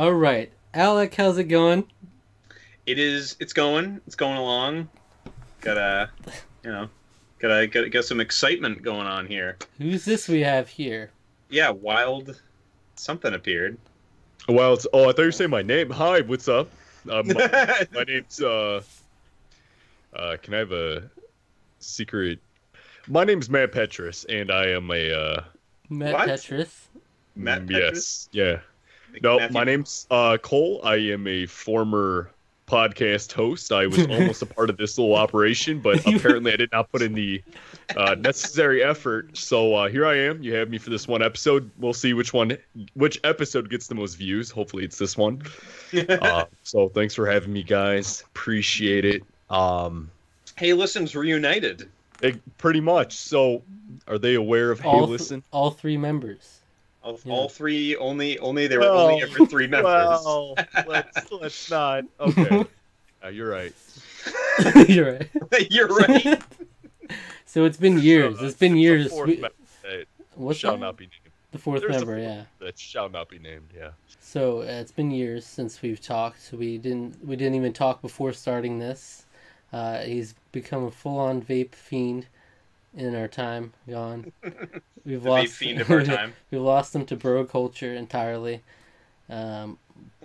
All right, Alec, how's it going? It's going along. Gotta, you know, gotta get some excitement going on here. Who's this we have here? Yeah, wild something appeared. Well, I thought you were saying my name. Hi, what's up? My name's can I have a secret? My name's Matt Petrus, and I am a Matt What? Petrus. Matt Petrus? yes, yeah. No, Matthew- my name's Cole. I am a former podcast host. I was almost a part of this little operation, but apparently I did not put in the necessary effort. So here I am. You have me for this one episode. We'll see which episode gets the most views. Hopefully it's this one. So thanks for having me, guys. Appreciate it. Hey, listen's reunited. Pretty much. So are they aware of Hey Listen? All three members. All three only there were only ever three members. Well, let's not. Okay. You're right. You're right. You're right. So it's been years. It's been years. The fourth member that What's shall that? not be named. The fourth There's a member, fourth yeah. That shall not be named. Yeah. So it's been years since we've talked. We didn't even talk before starting this. He's become a full-on vape fiend in our time gone. We've The vape fiend of our time. We've lost him to bro culture entirely.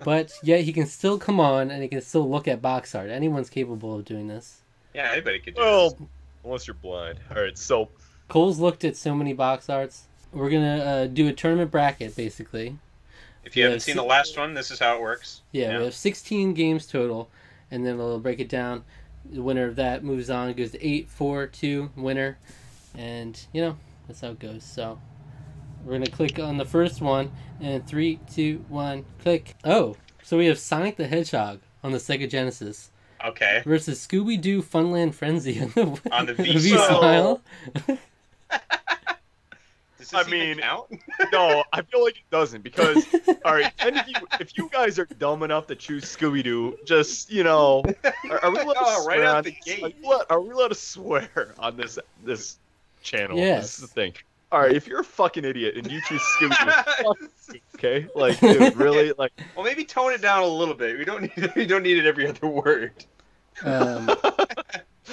But yet he can still come on and he can still look at box art. Anyone's capable of doing this. Yeah, anybody could do Well, this. unless you're blind. All right. So Cole's looked at so many box arts. We're gonna do a tournament bracket basically. If you haven't seen the last one, this is how it works. Yeah, we have 16 games total, and then we'll break it down. The winner of that moves on, goes to 8, 4, 2, winner, and that's how it goes. So we're gonna click on the first one, and 3, 2, 1, click. Oh, so we have Sonic the Hedgehog on the Sega Genesis Okay. versus Scooby-Doo Funland Frenzy On the the V V-Smile. Does I this even mean- count? no, I feel like it doesn't because all right. And if you guys are dumb enough to choose Scooby Doo, just are we allowed to Oh, right swear out on the this? gate. Are we allowed to swear on this channel? Yes. This is the thing. All right, if you're a fucking idiot and you choose Scooby Doo, okay, like dude, really, like. Well, maybe tone it down a little bit. We don't need it every other word.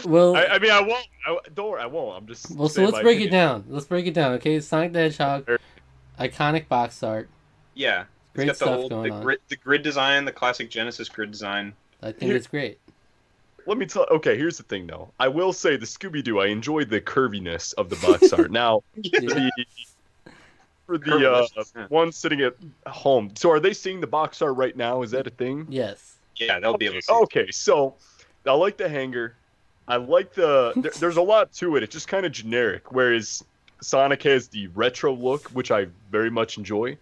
Well, I mean, I won't. Don't worry, I won't. I'm just. so saying let's my break it opinion. down. Let's break it down, okay? Sonic the Hedgehog, iconic box art. Yeah. Great It's got stuff the old going on. the grid design, the classic Genesis grid design. I think it's great. Let me tell. Okay, here's the thing, though. I will say the Scooby Doo. I enjoyed the curviness of the box art. Now, Yeah. for the Curvilicious, yeah. one sitting at home. So, are they seeing the box art right now? Is that a thing? Yes. Yeah, they'll be able to see. Okay, so I like the hanger. I like there's a lot to it. It's just kind of generic. Whereas Sonic has the retro look, which I very much enjoy.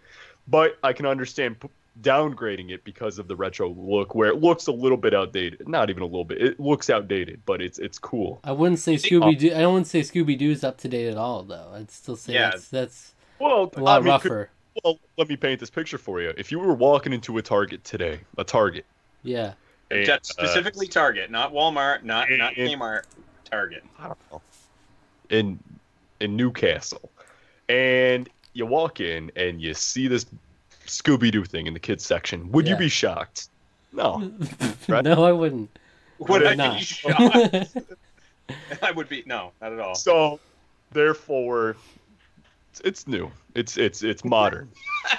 But I can understand downgrading it because of the retro look, where it looks a little bit outdated. Not even a little bit. It looks outdated, but it's cool. I wouldn't say Scooby-Doo. I don't want to say Scooby-Doo's up to date at all, though. I'd still say Yeah. that's Well, a lot I mean, rougher. well, let me paint this picture for you. If you were walking into a Target today, Yeah. and, Just specifically Target, not Walmart, not and- Kmart. Target. I don't know, in Newcastle, and you walk in and you see this Scooby-Doo thing in the kids section, would you Yeah. be shocked? No. Right. No, I wouldn't. Would I not. be shocked? I would be not at all. So, therefore, it's new. It's modern.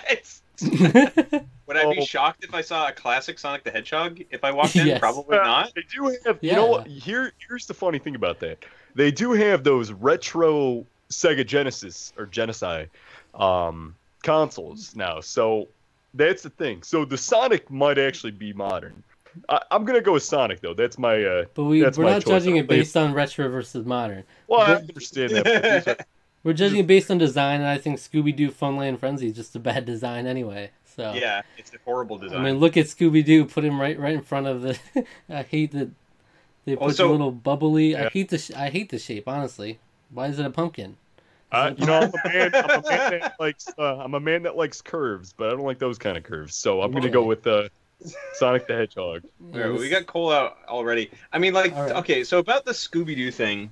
It's- would I be Oh. shocked if I saw a classic Sonic the Hedgehog? If I walked in, Yes. probably not. They do have. Yeah. You know what? Here's the funny thing about that. They do have those retro Sega Genesis or Genesis consoles now. So that's the thing. So the Sonic might actually be modern. I'm gonna go with Sonic though. That's my. But That's we're my not choice. judging it based on retro versus modern. Well, I But- understand that. But these are- We're judging it based on design, and I think Scooby-Doo Funland Frenzy is just a bad design anyway. So Yeah, it's a horrible design. I mean, look at Scooby-Doo. Put him right in front of the. I hate that they put Also- the little bubbly. I Yeah. hate the. I hate the shape. Honestly, why is it a pumpkin? I'm a man that likes curves, but I don't like those kind of curves. So I'm gonna go with Sonic the Hedgehog. Yeah, Alright, we this- got Cole out already. I mean, like, All right. okay, so about the Scooby-Doo thing.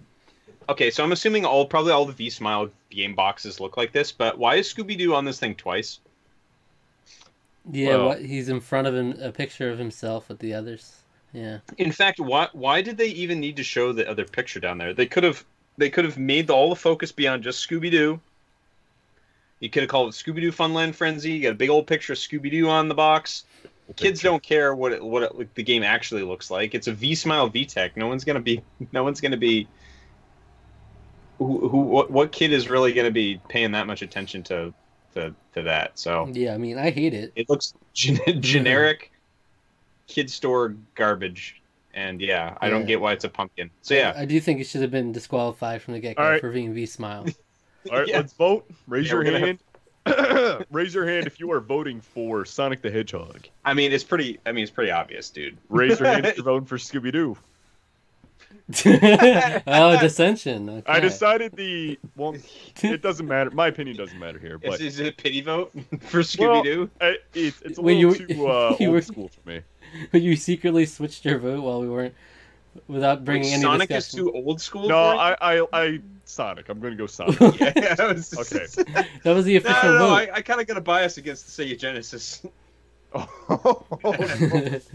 Okay, so I'm assuming probably all the V-Smile game boxes look like this, but why is Scooby-Doo on this thing twice? Yeah, Well- what he's in front of him, a picture of himself with the others. Yeah. In fact, why did they even need to show the other picture down there? They could have made all the focus be on just Scooby Doo. You could have called it Scooby Doo Funland Frenzy. You got a big old picture of Scooby Doo on the box. Kids don't care what the game actually looks like. It's a V Smile VTech. No one's gonna be. What kid is really gonna be paying that much attention to that? So Yeah, I mean, I hate it. it looks generic kid store garbage, and yeah, I don't get why it's a pumpkin. So yeah, I do think it should have been disqualified from the get-go All right. for being V-Smile. All right, Yeah. let's vote. Raise Yeah, your we're gonna hand. Raise your hand if you are voting for Sonic the Hedgehog. it's pretty obvious, dude. Raise your hand if you're voting for Scooby Doo. Oh, dissension. Okay. I decided it doesn't matter. My opinion doesn't matter here, but Is it a pity vote for Scooby Doo? it's a When little you- too you were- old school for me. You secretly switched your vote while we weren't, without bringing any Sonic discussion. is too old school. No, for you? I Sonic. I'm going to go Sonic. Yeah, Okay. That was the official No, vote. I kind of got a bias against the Sega Genesis.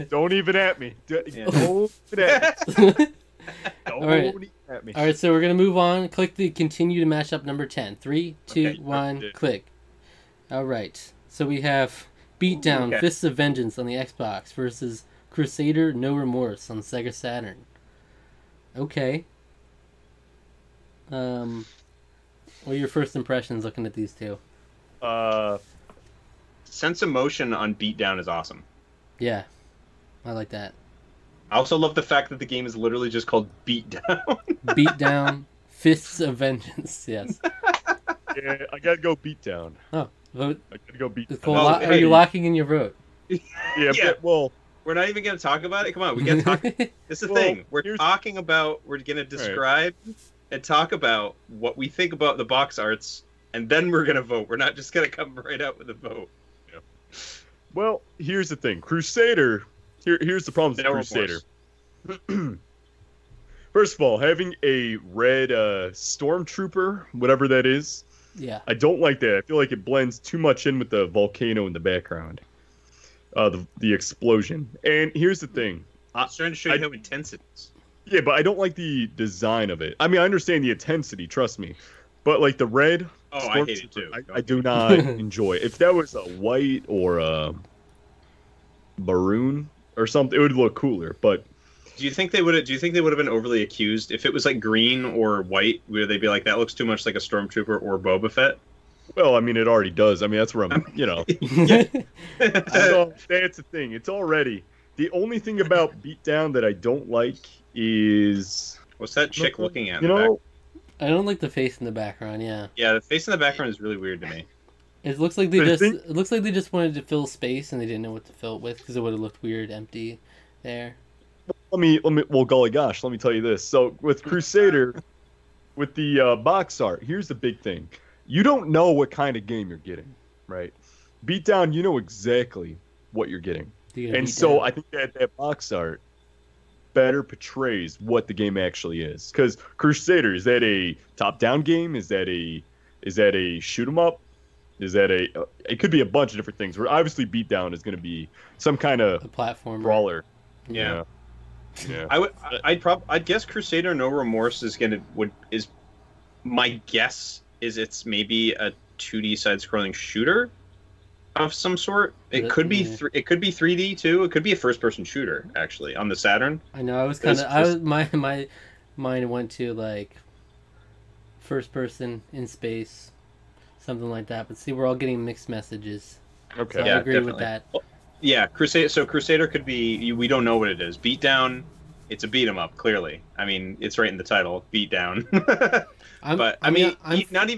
Don't even at me. Don't Yeah. even at me. Don't All right. even at me. All right, so we're going to move on. Click the continue to match up number 10. 3, 2, Okay, 1, perfect. click. All right. So we have Beatdown, Okay. Fists of Vengeance on the Xbox versus Crusader No Remorse on Sega Saturn. Okay. What are your first impressions looking at these two? Sense of motion on Beatdown is awesome. Yeah, I like that. I also love the fact that the game is literally just called Beatdown. Beatdown, Fists of Vengeance. Yes. Yeah, I gotta go beat down. Oh, vote. I gotta go beat It's down. called Oh, Are you hey. locking in your vote? Yeah, Yeah. but, well, We're not even going to talk about it. Come on, we got to talk. This is the Well, thing. We're here's- talking about. We're going to describe and talk about what we think about the box arts, and then we're going to vote. We're not just going to come right out with a vote. well, here's the thing. Crusader. Here's the problem with No Crusader. remorse. First of all, having a red stormtrooper, whatever that is, Yeah. I don't like that. I feel like it blends too much in with the volcano in the background. The explosion. And here's the thing. I'm trying to show you how intense it is. Yeah, but I don't like the design of it. I mean, I understand the intensity, trust me. But like the red Oh, I hate it too. I do not enjoy it. If that was a white or a maroon or something, it would look cooler. But Do you think they would have been overly accused if it was like green or white? Would they be like, that looks too much like a stormtrooper or Boba Fett? well, I mean, it already does. I mean, that's where I'm. So that's the thing. It's already the only thing about Beatdown that I don't like is What's that chick looking at? you in the back? know. I don't like the face in the background. Yeah, Yeah, the face in the background is really weird to me. it looks like they I just think- it looks like they just wanted to fill space and they didn't know what to fill it with because it would have looked weird, empty there. Let me. Well, golly gosh, let me tell you this. So with Crusader, with the box art, here's the big thing. You don't know what kind of game you're getting, right? Beatdown, you know exactly what you're getting. You're gonna And beat so down. I think that box art better portrays what the game actually is. Because Crusader, is that a top-down game? Is that a shoot 'em up? Is that it could be a bunch of different things. Where obviously Beatdown is going to be some kind of a platform brawler. Yeah. Yeah. I'd guess Crusader No Remorse is my guess is it's maybe a 2D side-scrolling shooter of some sort. It could be Yeah. it could be 3D too. It could be a first-person shooter actually on the Saturn. I know. I was It's kind of. just- My mind went to like first person in space, something like that. But see, we're all getting mixed messages. Okay. So Yeah, I agree with definitely. that. Yeah, Crusader. So Crusader could be. We don't know what it is. Beatdown. It's a beat 'em up. Clearly, I mean, it's right in the title. Beatdown. But I mean, not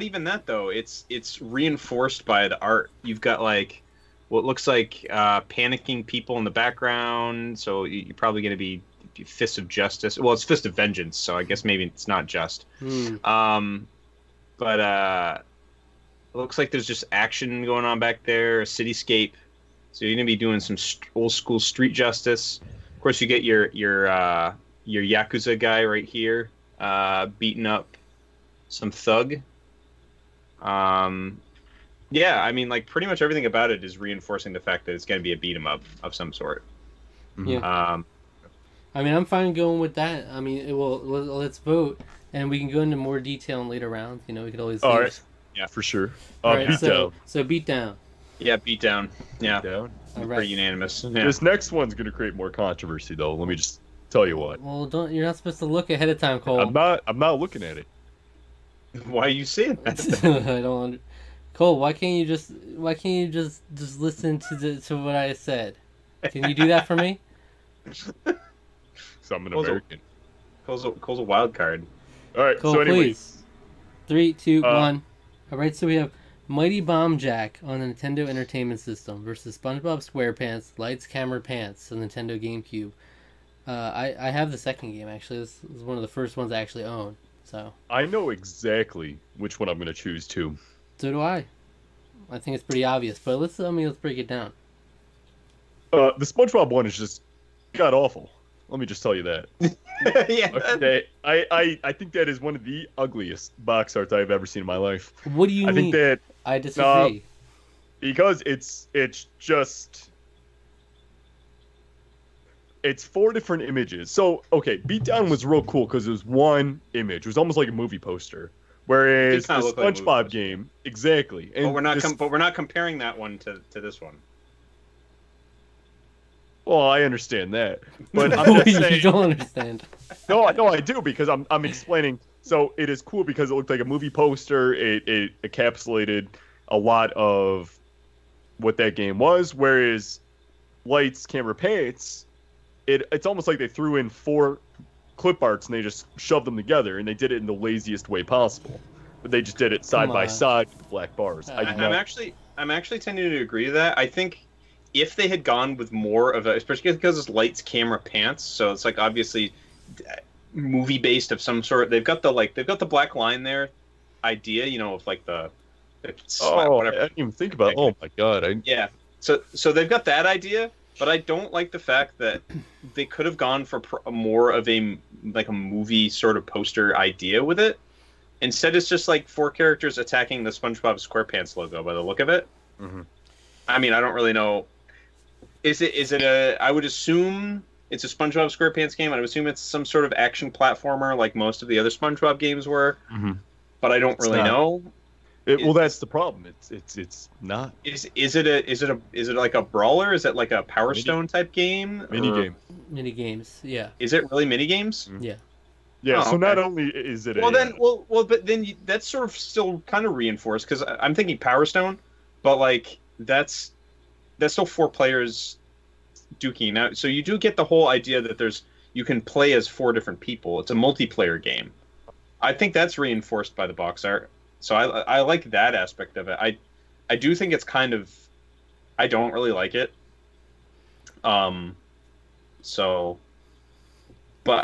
even that though. It's reinforced by the art. You've got like what looks like panicking people in the background. So you're probably going to be Fist of Justice. Well, it's Fist of Vengeance. So I guess maybe it's not just. But it looks like there's just action going on back there. A cityscape. So you're going to be doing some old school street justice. Of course, you get your Yakuza guy right here, beating up some thug. Yeah, I mean, like pretty much everything about it is reinforcing the fact that it's going to be a beat 'em up of some sort. Yeah. Um, I mean, I'm fine going with that. I mean, let's vote, and we can go into more detail in later rounds. You know, we could always. All right. Yeah, for sure. All right, beat down. So beat down. Yeah, beat down. Yeah, Beat down. All right. Pretty unanimous. Yeah. This next one's gonna create more controversy, though. Let me just tell you what. Well, you're not supposed to look ahead of time, Cole. I'm not looking at it. Why are you saying that? I don't. Cole, why can't you just listen to what I said? Can you do that for me? So I'm an American. Cole's a wild card. All right. Cole, so anyway, please. 3, 2, 1. All right. So we have Mighty Bomb Jack on the Nintendo Entertainment System versus SpongeBob SquarePants Lights Camera Pants on Nintendo GameCube. I have the second game actually. This is one of the first ones I actually own. So I know exactly which one I'm gonna choose too. So do I. I think it's pretty obvious, but let's break it down. The SpongeBob one is just god awful. Let me just tell you that. Yeah. Okay, I think that is one of the ugliest box arts I've ever seen in my life. What do you mean? I think that I disagree. Because it's just it's 4 different images. So okay, Beatdown was real cool because it was one image. It was almost like a movie poster. Whereas the SpongeBob game, exactly. And but we're not comparing that one to this one. Well, I understand that, but I'm just saying, you don't understand. No, I do because I'm explaining. So it is cool because it looked like a movie poster. It encapsulated a lot of what that game was. Whereas Lights, Camera, Pants, it's almost like they threw in 4 clip arts and they just shoved them together, and they did it in the laziest way possible. But they just did it side by side with black bars. I'm actually tending to agree to that. I think if they had gone with more of a, especially because it's Lights, Camera, Pants, so it's like obviously movie based of some sort. They've got the black line there idea, you know, of like the whatever. I didn't even think about. Oh my god! Yeah. So they've got that idea, but I don't like the fact that they could have gone for more of a movie sort of poster idea with it. Instead, it's just like 4 characters attacking the SpongeBob SquarePants logo by the look of it. Mm-hmm. I mean, I don't really know. Is it a? I would assume it's a SpongeBob SquarePants game. I would assume it's some sort of action platformer like most of the other SpongeBob games were. Mm-hmm. But I don't really know. Well, that's the problem. It's not. Is it like a brawler? Is it like a Power Stone type game? Mini games, yeah. Is it really mini games? Yeah. Yeah. So not only is it but then that's sort of still kind of reinforced because I'm thinking Power Stone, but like that's still 4 players duking out. So you do get the whole idea that you can play as 4 different people. It's a multiplayer game. I think that's reinforced by the box art. So I like that aspect of it. I do think it's kind of, I don't really like it. But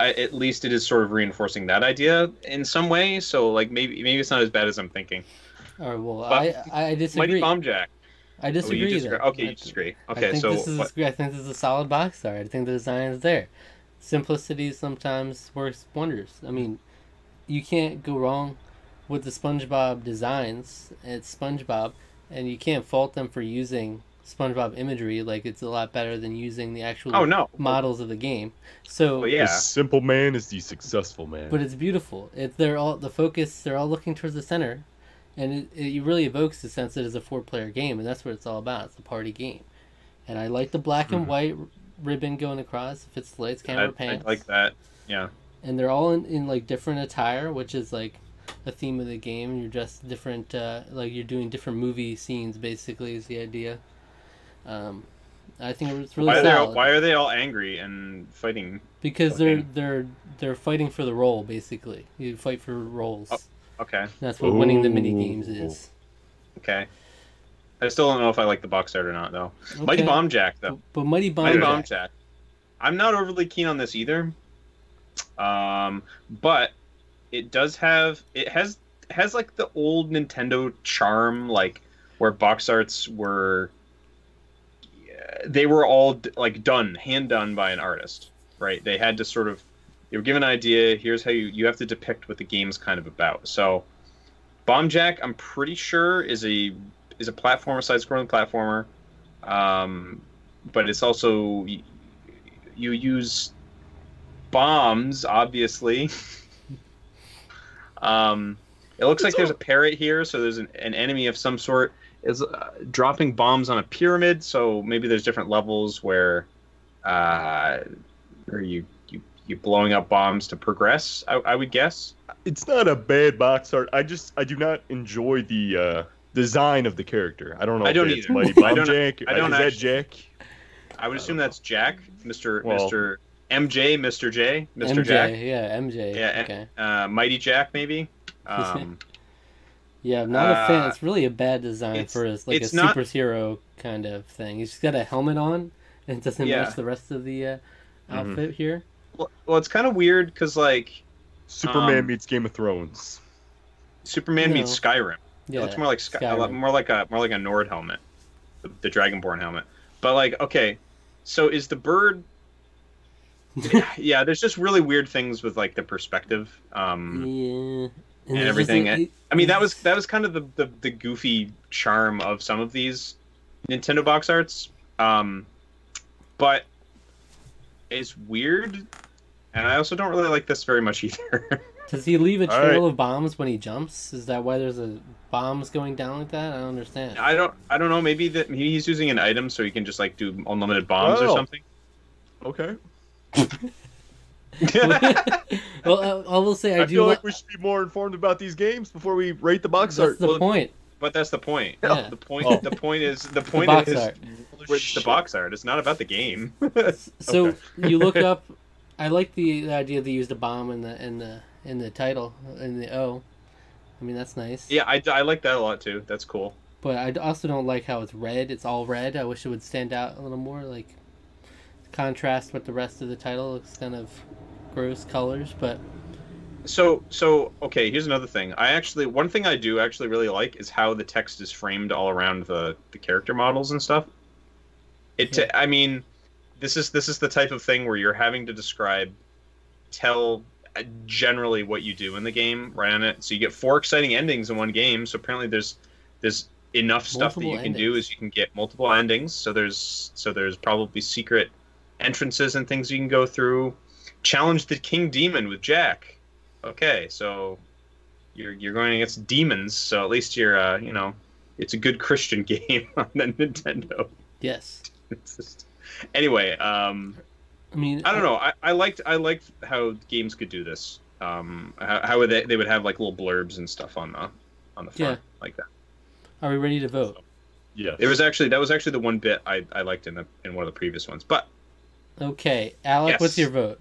at least it is sort of reinforcing that idea in some way. So like maybe it's not as bad as I'm thinking. All right. Well, I disagree. Mighty Bomb Jack. I disagree. You disagree. Okay, you disagree. Okay, I think this is a solid box art. I think the design is there. Simplicity sometimes works wonders. I mean, you can't go wrong with the SpongeBob designs. It's SpongeBob, and you can't fault them for using SpongeBob imagery. Like, it's a lot better than using the actual models of the game. So the simple man is the successful man. But it's beautiful. They're all looking towards the center. And it really evokes the sense that it's a 4-player game, and that's what it's all about. It's a party game. And I like the black and white ribbon going across. It fits the Lights, Camera, Pants. I like that, yeah. And they're all in like different attire, which is like a theme of the game. You're just different, like you're doing different movie scenes, basically, is the idea. I think it's really solid. Why are they all angry and fighting? Because they're fighting for the role, basically. You fight for roles. Oh. Okay. That's what winning the mini games is. Okay. I still don't know if I like the box art or not, though. Okay. Mighty Bomb Jack, though. But Mighty Bomb Jack. I'm not overly keen on this either. But it does have has like the old Nintendo charm, like where box arts were. They were all like hand done by an artist, right? They had to sort of. They were given an idea, here's how you have to depict what the game's kind of about. So, Bomb Jack, I'm pretty sure, is is a platformer, side-scrolling platformer, but it's also you use bombs, obviously. It looks like there's a parrot here, so there's an enemy of some sort is dropping bombs on a pyramid. So maybe there's different levels where you blowing up bombs to progress. I would guess. It's not a bad box art. I do not enjoy the design of the character. I don't know. I don't if it's either. Mighty Bomb Jack. Is that Jack? I would assume that's Jack, Mr. MJ, Mr. J, Mr. MJ, Jack. Yeah, MJ. Yeah, okay. Mighty Jack maybe. Yeah, I'm not a fan. It's really a bad design for a superhero kind of thing. He's just got a helmet on, and it doesn't match the rest of the outfit here. Well, it's kind of weird because Superman meets Game of Thrones. Superman meets Skyrim. Yeah, it looks more like more like a Nord helmet, the Dragonborn helmet. But okay, so is the bird? Yeah, there's just really weird things with the perspective. And everything. I mean, that was kind of the goofy charm of some of these Nintendo box arts. But it's weird, and I also don't really like this very much either. Does he leave a trail of bombs when he jumps? Is that why there's bombs going down like that? I don't understand. I don't know. Maybe he's using an item so he can just do unlimited bombs or something. Okay. Well, I will say I do feel like we should be more informed about these games before we rate the box art. That's the point. But that's the point. Yeah. The point is the box art. It's not about the game. So you look up. I like the idea they used a bomb in the title in the O. I mean, that's nice. Yeah, I like that a lot too. That's cool. But I also don't like how it's red. It's all red. I wish it would stand out a little more, contrast with the rest of the title. Looks kind of gross colors, but so okay, here's another thing. One thing I do actually really like is how the text is framed all around the character models and stuff. I mean, this is the type of thing where you're having to tell generally what you do in the game right on it. So you get 4 exciting endings in one game. So apparently there's enough stuff that you can do is you can get multiple endings. So there's probably secret entrances and things you can go through. Challenge the King Demon with Jack. Okay, so you're going against demons, so at least you're it's a good Christian game on the Nintendo. Yes. Anyway, I mean, I don't know. I liked how games could do this. How they would have little blurbs and stuff on the front like that. Are we ready to vote? Yeah. That was actually the one bit I liked in one of the previous ones. But okay, Alec, what's your vote?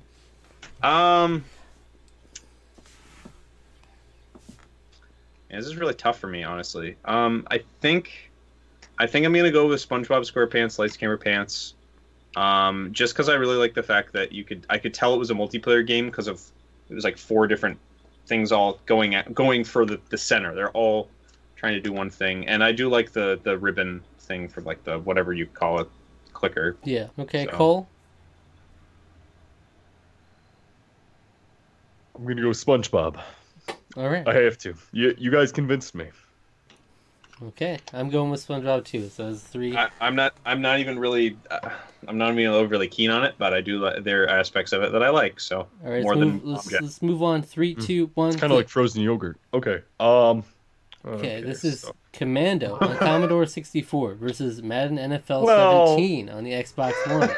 This is really tough for me, honestly. I think I'm gonna go with SpongeBob SquarePants Lights Camera Pants. Just because I really like the fact that I could tell it was a multiplayer game because it was 4 different things all going for the center. They're all trying to do one thing, and I do like the ribbon thing for the whatever you call it, clicker. Yeah. Okay, so. Cole. I'm gonna go SpongeBob. All right. I have to. You guys convinced me. Okay, I'm going with SpongeBob too. So it's 3. I'm not even really. I'm not even overly keen on it, but I do like there are aspects of it that I like. So all right, let's move on. 3, 2, 1. It's kind of like frozen yogurt. Okay. Okay, this is Commando on Commodore 64 versus Madden NFL 17 on the Xbox One.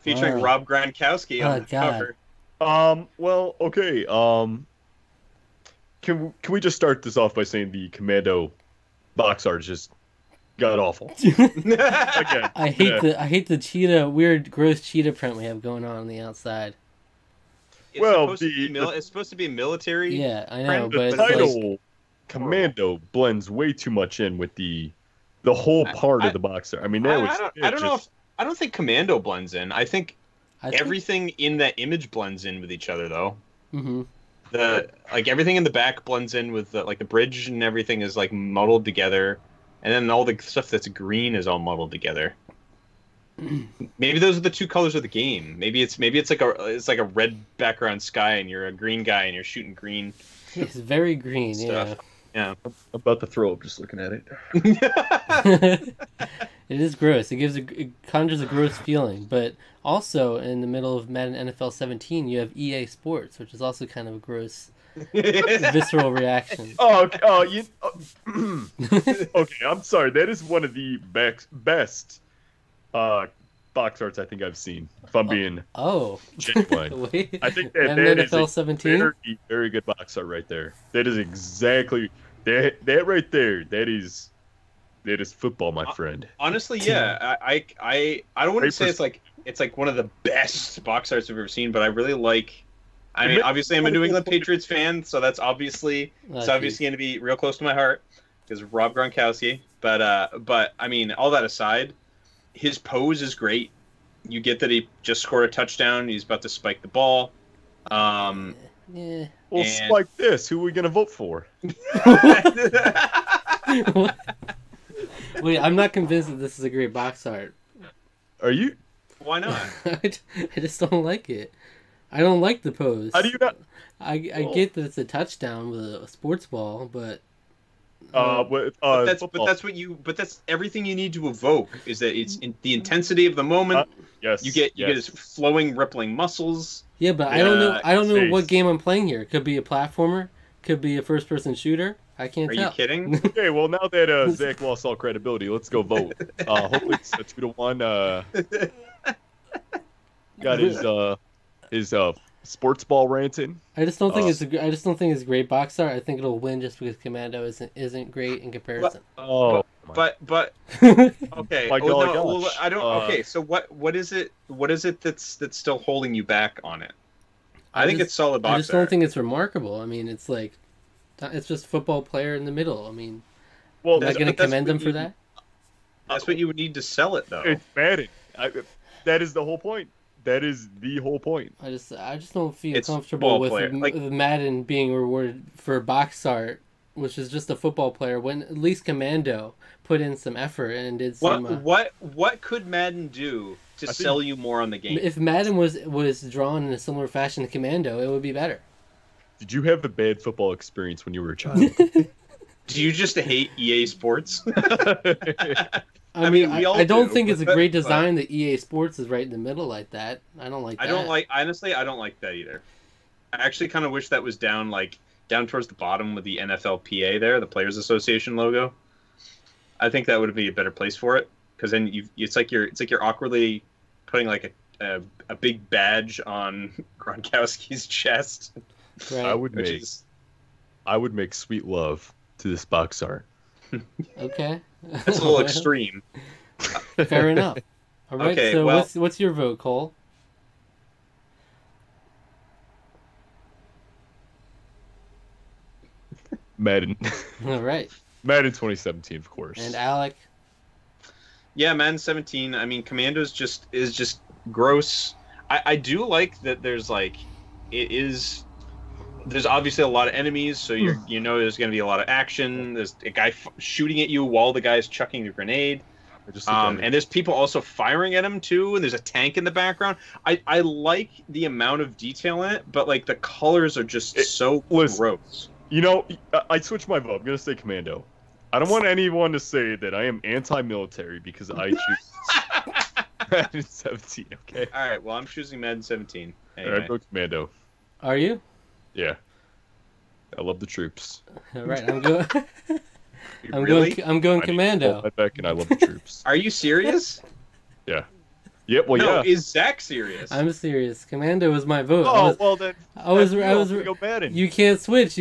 Featuring Rob Gronkowski on the cover. Well, okay. Can we just start this off by saying the Commando box art is just god awful. Again, I hate the cheetah, weird, gross cheetah print we have going on the outside. It's supposed to be military. Yeah, I know, but the title Commando blends way too much in with the whole part of the box art. I mean, I don't think Commando blends in. I think everything in that image blends in with each other, though. Mm-hmm. Everything in the back blends in with the bridge and everything is muddled together, and then all the stuff that's green is all muddled together. Maybe those are the 2 colors of the game. Maybe it's like a red background sky and you're a green guy and you're shooting green. It's very green, stuff. Yeah. I'm about to throw up just looking at it. It is gross. It conjures a gross feeling. But also in the middle of Madden NFL 17, you have EA Sports, which is also kind of a gross, visceral reaction. Okay, I'm sorry. That is one of the best box arts I think I've seen. If I'm being genuine, Wait, I think that is a 17? Very, very good box art right there. That is exactly that right there. That is football, my friend. Honestly, yeah. I don't want to say it's like one of the best box arts I've ever seen, but I really like. I mean, obviously, I'm a New England Patriots fan, so that's obviously going to be real close to my heart because Rob Gronkowski. But I mean, all that aside, his pose is great. You get that he just scored a touchdown. He's about to spike the ball. Yeah. Well, spike this. Who are we going to vote for? Wait, I'm not convinced that this is a great box art. Are you? Why not? I just don't like it. I don't like the pose. How do you not? I get that it's a touchdown with a sports ball, but that's everything you need to evoke is that it's in the intensity of the moment. Yes, you get his flowing, rippling muscles. Yeah, but I don't know what game I'm playing here. It could be a platformer, could be a first-person shooter. I can't tell. Are you kidding? Okay, well now that Zach lost all credibility, let's go vote. Hopefully it's a 2-1. Got his sports ball ranting. I just don't think it's a great box art. I think it'll win just because Commando isn't great in comparison. But okay. My God, well, I don't. Okay, so what is it? What is it that's still holding you back on it? I think it's solid box art. I just don't think it's remarkable. I mean, it's like it's just football player in the middle. I mean, am I going to commend them for that? That's what you would need to sell it, though. It's Madden. That is the whole point. That is the whole point. I just don't feel comfortable with Madden being rewarded for box art, which is just a football player. When at least Commando put in some effort and did some. What could Madden do to sell you more on the game? If Madden was drawn in a similar fashion to Commando, it would be better. Did you have a bad football experience when you were a child? Do you just hate EA Sports? I mean, I don't think it's a great design that EA Sports is right in the middle like that. I don't like that. Honestly, I don't like that either. I actually kind of wish that was down towards the bottom with the NFLPA there, the Players Association logo. I think that would be a better place for it, because then it's like you're awkwardly putting like a big badge on Gronkowski's chest. Right. I would make sweet love to this box art. Okay. That's a little extreme. Fair enough. All right. Okay, so what's your vote, Cole? Madden. All right. Madden 2017, of course. And Alec. Yeah, Madden 17. I mean, Commando is just gross. I do like that. There's obviously a lot of enemies, so there's going to be a lot of action. There's a guy shooting at you while the guy's chucking a grenade. And there's people also firing at him too, and there's a tank in the background. I like the amount of detail in it, but like the colors are just so gross. I switched my vote. I'm going to say Commando. I don't want anyone to say that I am anti-military because I choose Madden 17, okay? All right, well, I'm choosing Madden 17. Anyway. All right, go Commando. Are you? Yeah. I love the troops. All right, I'm going. I'm going I Commando. Back and I love the troops. Are you serious? Yeah. Yep. Well, no, yeah. Is Zach serious? I'm serious. Commando was my vote. Well then. I was. Go Madden. You can't switch.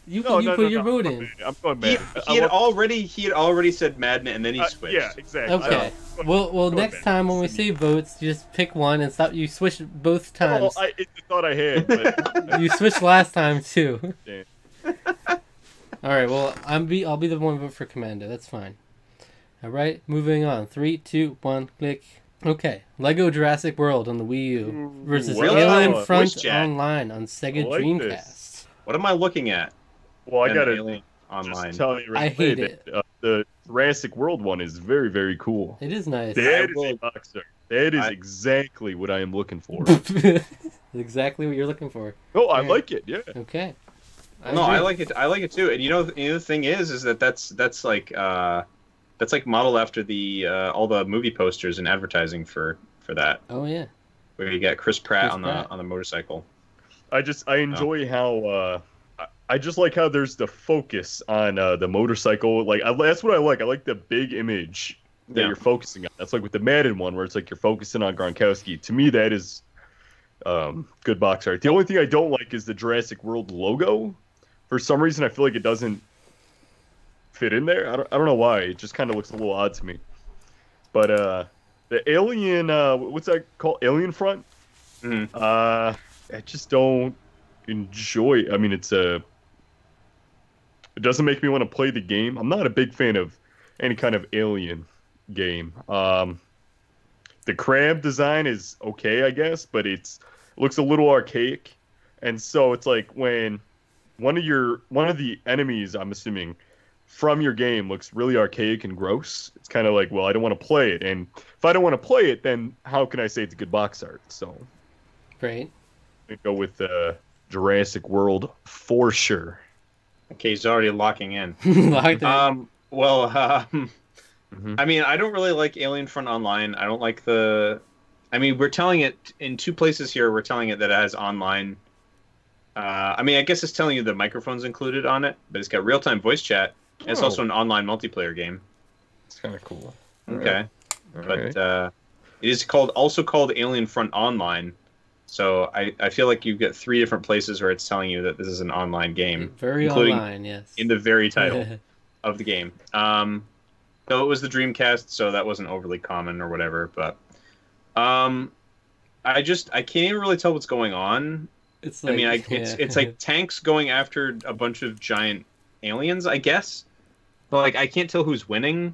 You put your vote in. I'm going Madden. He had already said Madden and then he switched. Yeah, exactly. Okay. Well, next time when we say votes, you just pick one and stop. You switch both times. Well, I thought I had, but you switched last time too. Damn. All right. Well, I'll be the one vote for Commando. That's fine. All right. Moving on. 3, 2, 1. Click. Okay. Lego Jurassic World on the Wii U versus Alien Front Online on Sega Dreamcast. This. What am I looking at? Well, I got Alien Online. Just tell you right I hate it. The Jurassic World one is very, very cool. It is nice. That is a boxer. That is exactly what I am looking for. Exactly what you're looking for. Oh, I like it. Yeah. Okay. I like it. I like it too. And the thing is that's like modeled after the all the movie posters and advertising for that. Oh yeah. Where you get Chris Pratt on the motorcycle. I enjoy how I just like how there's the focus on the motorcycle. Like that's what I like. I like the big image that you're focusing on. That's like with the Madden one where it's like you're focusing on Gronkowski. To me, that is good box art. The only thing I don't like is the Jurassic World logo. For some reason, I feel like it doesn't fit in there. I don't know why. It just kind of looks a little odd to me. But the Alien, what's that called? Alien Front? Mm-hmm. I just don't enjoy. I mean, it doesn't make me want to play the game. I'm not a big fan of any kind of Alien game. The crab design is okay, I guess, but it looks a little archaic, and so it's like when one of the enemies, I'm assuming, from your game looks really archaic and gross. It's kind of like, well, I don't want to play it, and if I don't want to play it, then how can I say it's a good box art? So, great. I go with Jurassic World for sure. Okay, he's already locking in. Locked in. Well, I mean, I don't really like Alien Front Online. I don't like I mean, we're telling it in two places here. We're telling it that it has online. I mean, I guess it's telling you the microphone's included on it, but it's got real-time voice chat. And it's also an online multiplayer game. It's kind of cool. Okay, but it is also called Alien Front Online. So I feel like you get 3 different places where it's telling you that this is an online game. Very online, yes. In the very title of the game. Though it was the Dreamcast, so that wasn't overly common or whatever. But I can't even really tell what's going on. It's like, it's like tanks going after a bunch of giant aliens, I guess. But like, I can't tell who's winning.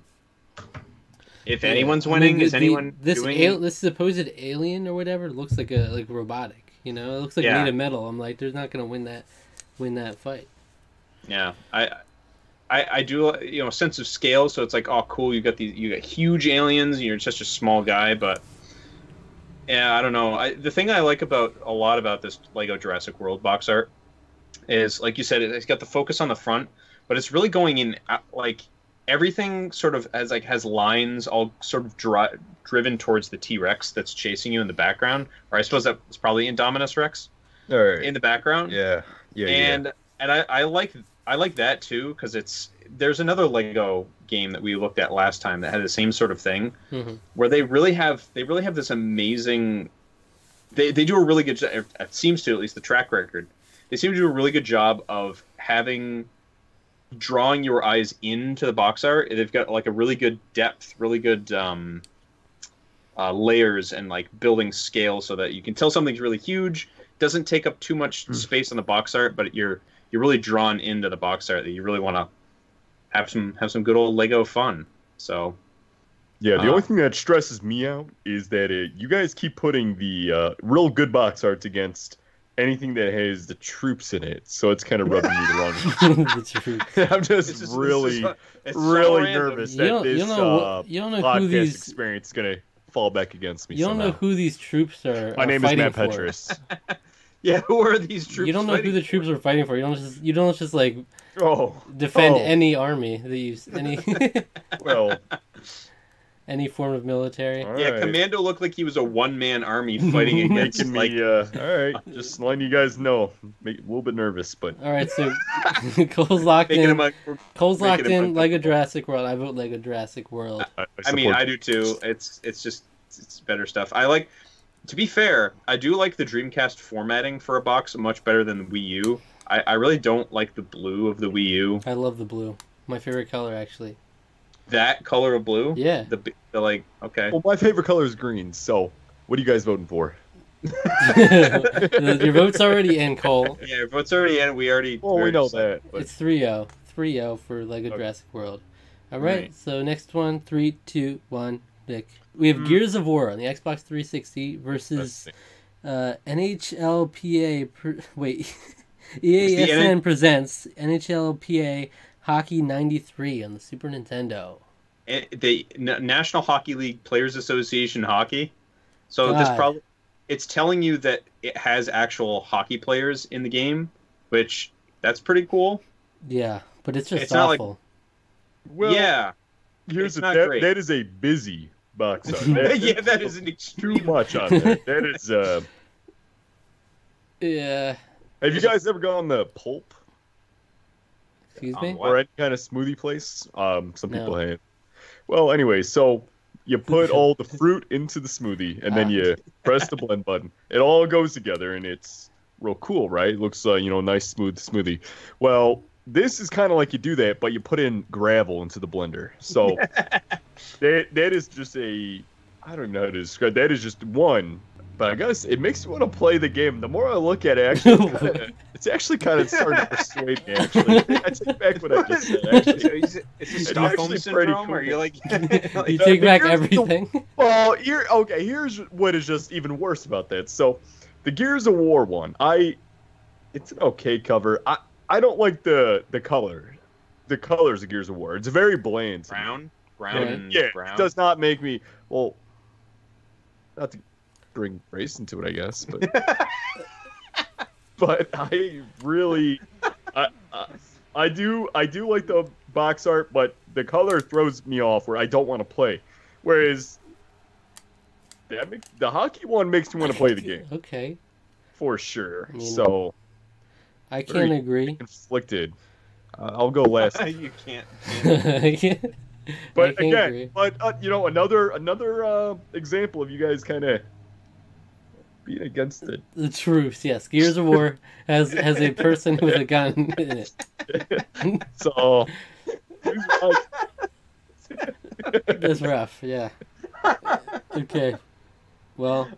If anyone's winning, is anyone doing? This supposed alien or whatever looks like robotic. You know, it looks like made of metal. I'm like, there's not gonna win that fight. Yeah, I do sense of scale. So it's like, oh, cool, you got huge aliens. And you're such a small guy, but yeah, I don't know. The thing I like a lot about this Lego Jurassic World box art is, like you said, it's got the focus on the front, but it's really going in like. Everything sort of has lines all sort of driven towards the T-Rex that's chasing you in the background, or I suppose that's probably Indominus Rex in the background. Yeah. And I like that too, because there's another Lego game that we looked at last time that had the same sort of thing, where they really have this amazing. They do a really good job. It seems to, at least the track record. They seem to do a really good job of drawing your eyes into the box art. They've got like a really good depth, really good layers, and like building scale so that you can tell something's really huge. Doesn't take up too much space on the box art, but you're really drawn into the box art that you really want to have some good old Lego fun. So yeah, the only thing that stresses me out is that you guys keep putting the real good box arts against anything that has the troops in it, so it's kind of rubbing me the wrong way. I'm just really nervous that this podcast experience is going to fall back against me. You don't know who these troops are. My name is Matt Petrus. Yeah, who are these troops? You don't know who the troops are fighting for. You don't just like defend any army that you any form of military. All right. Commando looked like he was a one-man army fighting against me. All right, just letting you guys know. Make it a little bit nervous, but all right. So Cole's locked in. Cole's locked in. Lego Jurassic World. I vote Lego Jurassic World. I mean, I do too. It's better stuff. To be fair, I do like the Dreamcast formatting for a box much better than the Wii U. I really don't like the blue of the Wii U. I love the blue. My favorite color, actually. That color of blue? Yeah. Okay. Well, my favorite color is green, so what are you guys voting for? Your vote's already in, Cole. Yeah, your vote's already in. We know that. But... It's 3-0. 3-0 for Lego Jurassic World. All right, so next one, 3, 2, 1, Nick. We have Gears of War on the Xbox 360 versus NHLPA... EASN presents NHLPA Hockey 93 on the Super Nintendo. The National Hockey League Players Association Hockey. So it's telling you that it has actual hockey players in the game, which That's pretty cool. Yeah, but it's just It's not awful. Well, yeah, here's it's not that. great. That is a busy box art. Yeah, that is an too extreme. much on there. That is. Yeah. Have you guys ever gone to Pulp Excuse me? What? or any kind of smoothie place? Some people No. have. Well, anyway, so you put all the fruit into the smoothie, and then you press the blend button. It all goes together, and it's real cool, right? It looks, nice, smooth smoothie. Well, this is kind of like you do that, but you put in gravel into the blender. So that is just I don't even know how to describe. That is just one. But I guess it makes me want to play the game. The more I look at it, actually, it's actually kind of starting to persuade me. Actually, I take back what I just said. Actually, It's a Stockholm syndrome, cool. or you're like, You take back everything. Well, here's what is just even worse about that. So, the Gears of War one, it's an okay cover. I don't like the color. The colors of Gears of War. It's very bland. brown, Yeah, brown. it does not make me not to bring race into it, I guess, but but I really I do like the box art, but the color throws me off where I don't want to play. Whereas the hockey one makes me want to play the game. Okay. For sure. I mean, So I can't agree. conflicted. I'll go last. You can't. But I can't agree. another example of you guys kind of being against it. The truth, yes. Gears of War has a person with a gun in it. So That's rough, yeah. Okay. Well,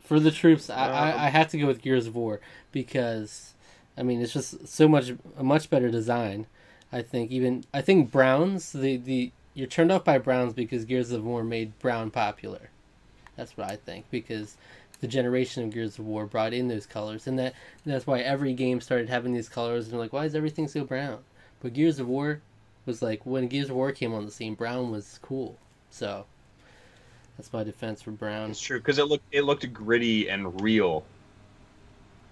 for the troops, I have to go with Gears of War because, I mean, it's just a much better design. I think Browns, you're turned off by Browns because Gears of War made brown popular. That's what I think, because the generation of Gears of War brought in those colors, and that's why every game started having these colors, and they're like, why is everything so brown? But Gears of War was like, when Gears of War came on the scene, brown was cool. So that's my defense for brown. It's true, because it looked gritty and real,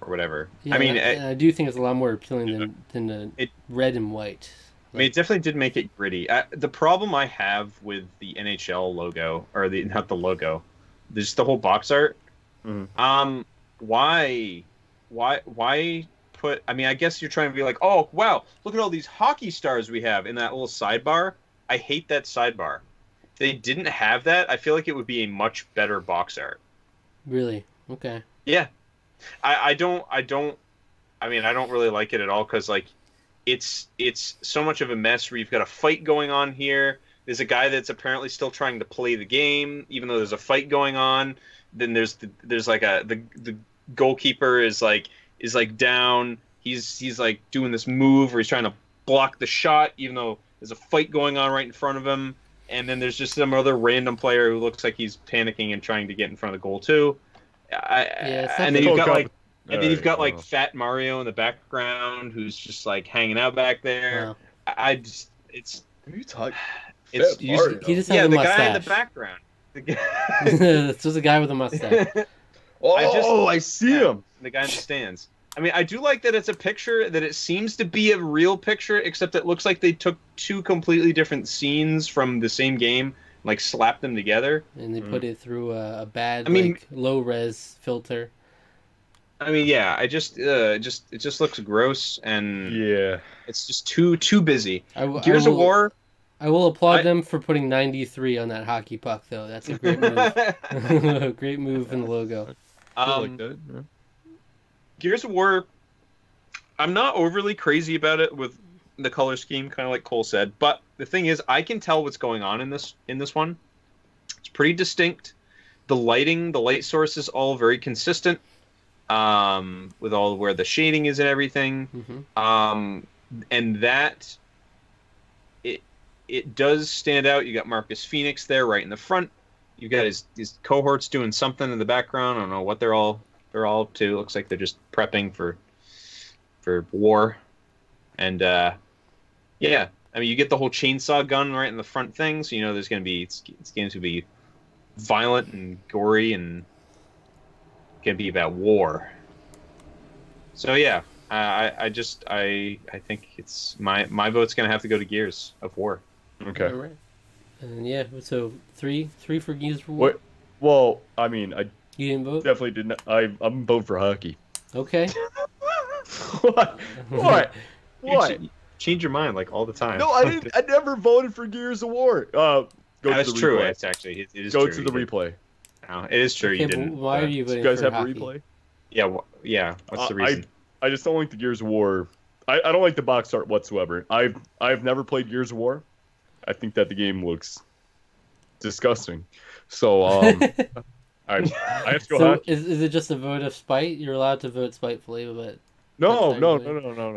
or whatever. Yeah, I mean, and I do think it's a lot more appealing than the red and white. I mean, it definitely did make it gritty. The problem I have with the NHL logo, or not the logo, just the whole box art. Mm-hmm. Why put? I mean, I guess you're trying to be like, oh wow, look at all these hockey stars we have in that little sidebar. I hate that sidebar. If they didn't have that, I feel like it would be a much better box art. Really? Okay. Yeah, I don't really like it at all, because like it's so much of a mess where you've got a fight going on here. There's a guy that's apparently still trying to play the game, even though there's a fight going on. Then there's like the goalkeeper is like down. He's like doing this move where he's trying to block the shot, even though there's a fight going on right in front of him. And then there's just some other random player who looks like he's panicking and trying to get in front of the goal too. And then you've got like Fat Mario in the background, who's just like hanging out back there. Wow. It's Who are you talking? He just has a the mustache. guy in the background. It's just a guy with a mustache. I see him. The guy in the stands. I mean, I do like that it's a picture, that it seems to be a real picture, except it looks like they took two completely different scenes from the same game, like slapped them together. And they put it through a bad, low res filter. I mean, yeah, it just looks gross, and yeah, it's just too busy. Gears of War. I will applaud them for putting 93 on that hockey puck, though. That's a great move. Great move in the logo. I like that. Yeah. Gears of War, I'm not overly crazy about it with the color scheme, kind of like Cole said. But the thing is, I can tell what's going on in this one. It's pretty distinct. The lighting, the light source is all very consistent, with all where the shading is and everything. Mm-hmm. And that it does stand out. You got Marcus Phoenix there right in the front. You've got his cohorts doing something in the background. I don't know what they're all up to. Looks like they're just prepping for war. And yeah, I mean, you get the whole chainsaw gun right in the front thing, so you know there's going to be it's going to be violent and gory and going to be about war. So yeah, I think it's my vote's gonna have to go to Gears of War. Okay. All right. And yeah, so three for Gears of War. What? Well, I mean, I You didn't vote. definitely didn't. I'm voting for hockey. Okay. What? What? What? Change your mind like all the time. No, I didn't. I never voted for Gears of War. That's true. It's actually it is go true. to the replay. No, it is true. Okay, You didn't. why are you voting You guys for have hockey? a replay? Yeah. Yeah. What's the reason? I just don't like the Gears of War. I don't like the box art whatsoever. I've never played Gears of War. I think that the game looks disgusting. So I have to go So hockey. is it just a vote of spite? You're allowed to vote spitefully, but No.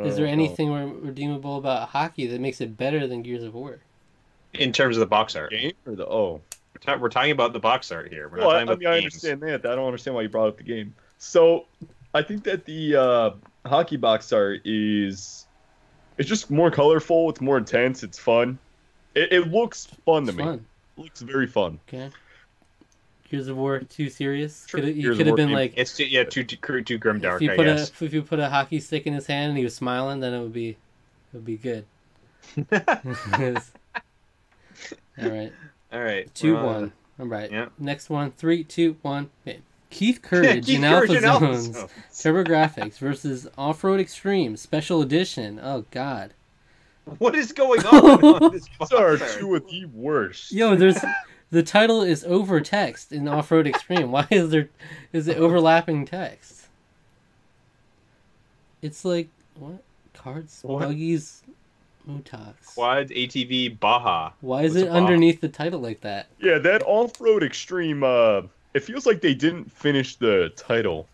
is there anything redeemable about hockey that makes it better than Gears of War? In terms of the box art, Game or the we're talking about the box art here. We're not Well, talking about I games. understand that. I don't understand why you brought up the game. So I think that the hockey box art it's just more colorful. It's more intense. It's fun. It looks fun to me. Fun. It looks very fun. Okay. Gears of War too serious? Sure. You Gears could of have War been game. like It's too grimdark. if I guess. if you put a hockey stick in his hand and he was smiling, then it would be good. All right. All right. 2-1. All right. Yeah. Next one. 3, 2, 1. Okay. Keith Courage in Alpha Zones. TurboGrafx versus OffRoad Extreme Special Edition. Oh God. What is going on this These are box art? two of the worst. Yo, the title is over text in OffRoad Extreme. Why is it overlapping text? It's like what? Cards, What? buggies, Motox. Quad ATV Baja. Why is What's it a Baja? underneath the title like that? Yeah, that Off-Road Extreme, it feels like they didn't finish the title.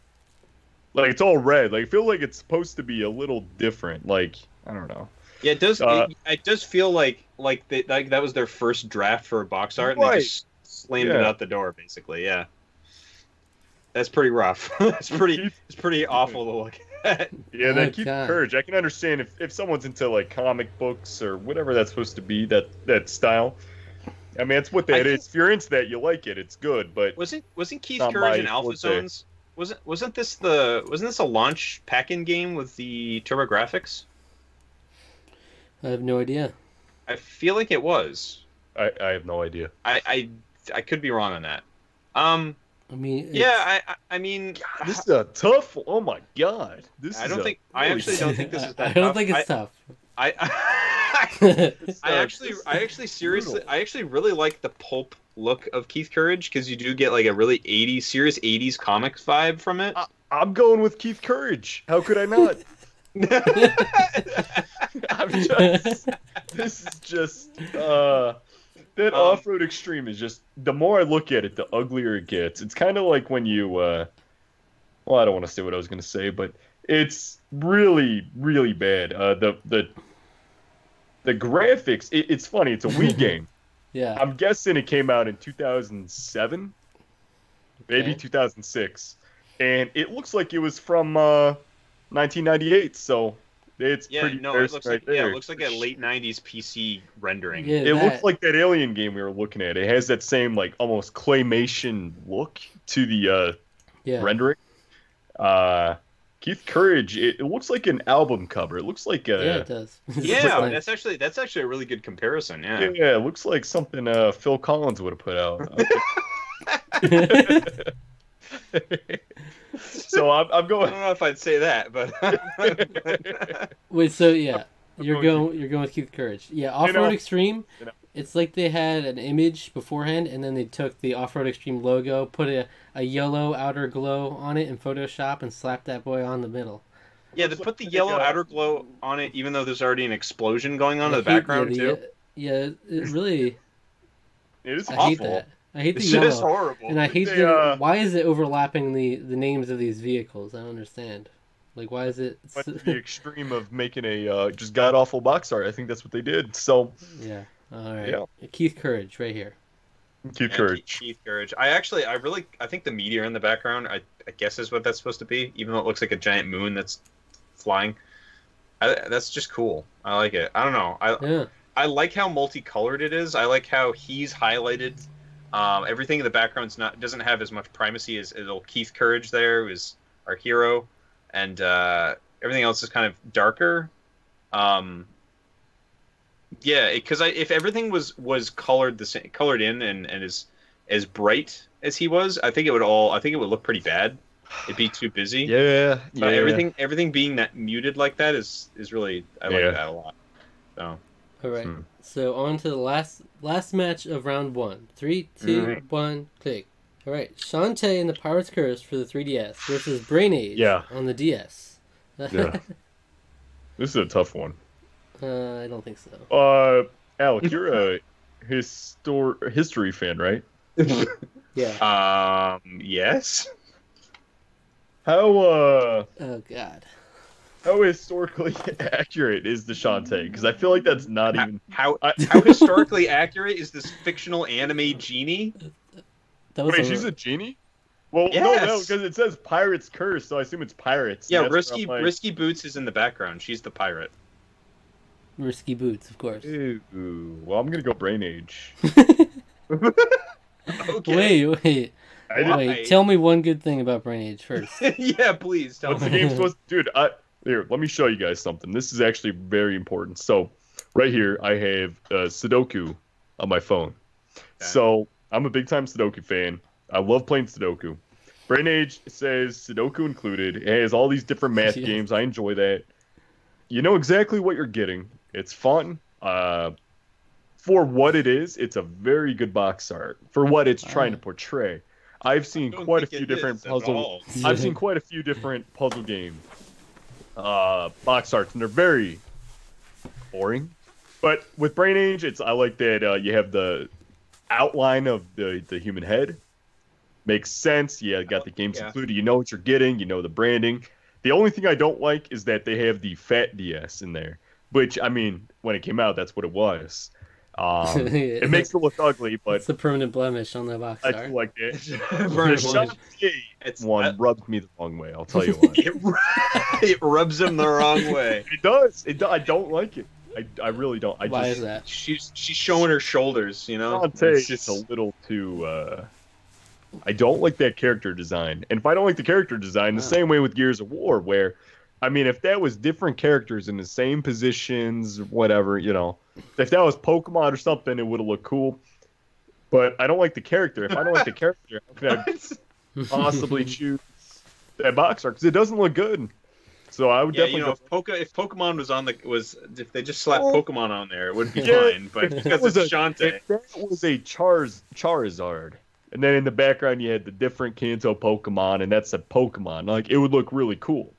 Like, it's all red. Like, I feel like it's supposed to be a little different. Like, I don't know. Yeah, it does. It does feel like that was their first draft for a box art, and they just slammed it out the door, basically. Yeah, that's pretty rough. It's pretty awful to look at. Yeah, that Keith God. Courage. I can understand if someone's into like comic books or whatever that's supposed to be, that style. I mean, it's what that is. If you're into that, you like it. It's good, but Wasn't Keith not Courage my in Alpha forte. Zones? Wasn't this a launch pack-in game with the TurboGrafx? I have no idea. I feel like it was. I have no idea. I could be wrong on that. I mean, I mean, This is a tough. Oh my god. I actually don't think this is that I don't tough. think it's tough. I actually really like the pulp look of Keith Courage because you do get like a really serious 80s comics vibe from it. I'm going with Keith Courage. How could I not? This is just that Off-Road Extreme is just, the more I look at it, the uglier it gets. It's kind of like when you well, I don't want to say what I was going to say, but it's really, really bad. The graphics, it's funny. It's a Wii game. Yeah. I'm guessing it came out in 2007, maybe 2006, and it looks like it was from 1998. So it's pretty. It looks like it looks like a late '90s PC rendering. Yeah, It looks like that Alien game we were looking at. It has that same like almost claymation look to the rendering. Keith Courage, it looks like an album cover. It looks like yeah, it does. Yeah, that's actually a really good comparison. Yeah. Yeah, it looks like something Phil Collins would have put out. So I'm going. I don't know if I'd say that, but Wait, so yeah, you're going with Keith Courage. Yeah, Off-Road Extreme. It's like they had an image beforehand, and then they took the Off-Road Extreme logo, put a yellow outer glow on it in Photoshop, and slapped that boy on the middle. Yeah, they put the yellow outer glow on it, even though there's already an explosion going on in the background too. Yeah, it really. It is I awful. hate that. I hate the It's yellow. just horrible. And I hate why is it overlapping the names of these vehicles? I don't understand. Like, why is it? But the extreme of making a just god awful box art. I think that's what they did. So yeah. All right. Yeah. Keith Courage right here. Keith Courage. Keith Courage. I think the meteor in the background, I guess is what that's supposed to be, even though it looks like a giant moon that's flying. That's just cool. I like it. I don't know. I like how multicolored it is. I like how he's highlighted. Everything in the background's doesn't have as much primacy as Keith Courage there, who's our hero, and Everything else is kind of darker. Yeah, because if everything was colored the same, colored in and as bright as he was, I think it would look pretty bad. It'd be too busy. Yeah. But everything being that muted like that is really I like that a lot. So. All right. So on to the last match of round 1. 3, 2, 1, click. All right. Shantae and the Pirate's Curse for the 3DS versus Brain Age on the DS. Yeah. This is a tough one. I don't think so. Alec, you're a history fan, right? Yeah. Yes. How oh God. How historically accurate is the Shantae? Because I feel like that's not even how historically accurate is this fictional anime genie? Wait, she's a genie? Well, yes. no, because it says Pirate's Curse, so I assume it's pirates. Yeah, Risky Boots is in the background. She's the pirate. Risky Boots, of course. Ooh, well, I'm gonna go Brain Age. Okay. Wait. Tell me one good thing about Brain Age first. Yeah, please tell me. What's the game supposed to... Dude, here, let me show you guys something. This is actually very important. So, right here, I have Sudoku on my phone. Okay. So, I'm a big-time Sudoku fan. I love playing Sudoku. Brain Age says Sudoku included. It has all these different math games. I enjoy that. You know exactly what you're getting. It's fun. For what it is, it's a very good box art. For what it's trying to portray. I've seen quite a few different puzzle. I've seen quite a few different puzzle game box arts, and they're very boring. But with Brain Age, I like that you have the outline of the human head. Makes sense. Yeah, got the games included. You know what you're getting. You know the branding. The only thing I don't like is that they have the fat DS in there. Which, I mean, when it came out, that's what it was. It makes it look ugly, but... It's a permanent blemish on the box art. I feel like it. The Shantae one rubs me the wrong way, I'll tell you what. It rubs him the wrong way. It does. I don't like it. I really don't. Why is that? She's showing her shoulders, you know? Shantae is a little too... I don't like that character design. And if I don't like the character design, the same way with Gears of War, where, I mean, if that was different characters in the same positions, whatever, you know, if that was Pokemon or something, it would have looked cool. But I don't like the character. If I don't like the character, how can I possibly choose that box art? Because it doesn't look good. So I would definitely. You know, if Pokemon if they just slapped Pokemon on there, it would be fine. But because it's Shantae, if that was a Charizard. And then in the background, you had the different Kanto Pokemon, and that's a Pokemon. Like, it would look really cool.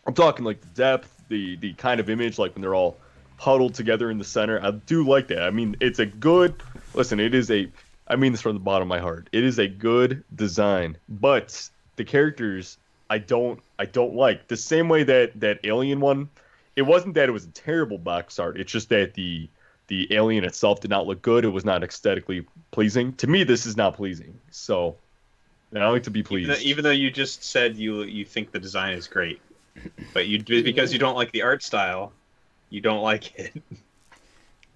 I'm talking, like, the depth, the kind of image, like, when they're all huddled together in the center. I do like that. I mean, it's a good... Listen, I mean this from the bottom of my heart. It is a good design. But the characters, I don't like. The same way that Alien one, it wasn't that it was a terrible box art. It's just that the alien itself did not look good. It was not aesthetically pleasing. To me, this is not pleasing. So, I like to be pleased. Even though you just said you think the design is great, but because you don't like the art style, you don't like it.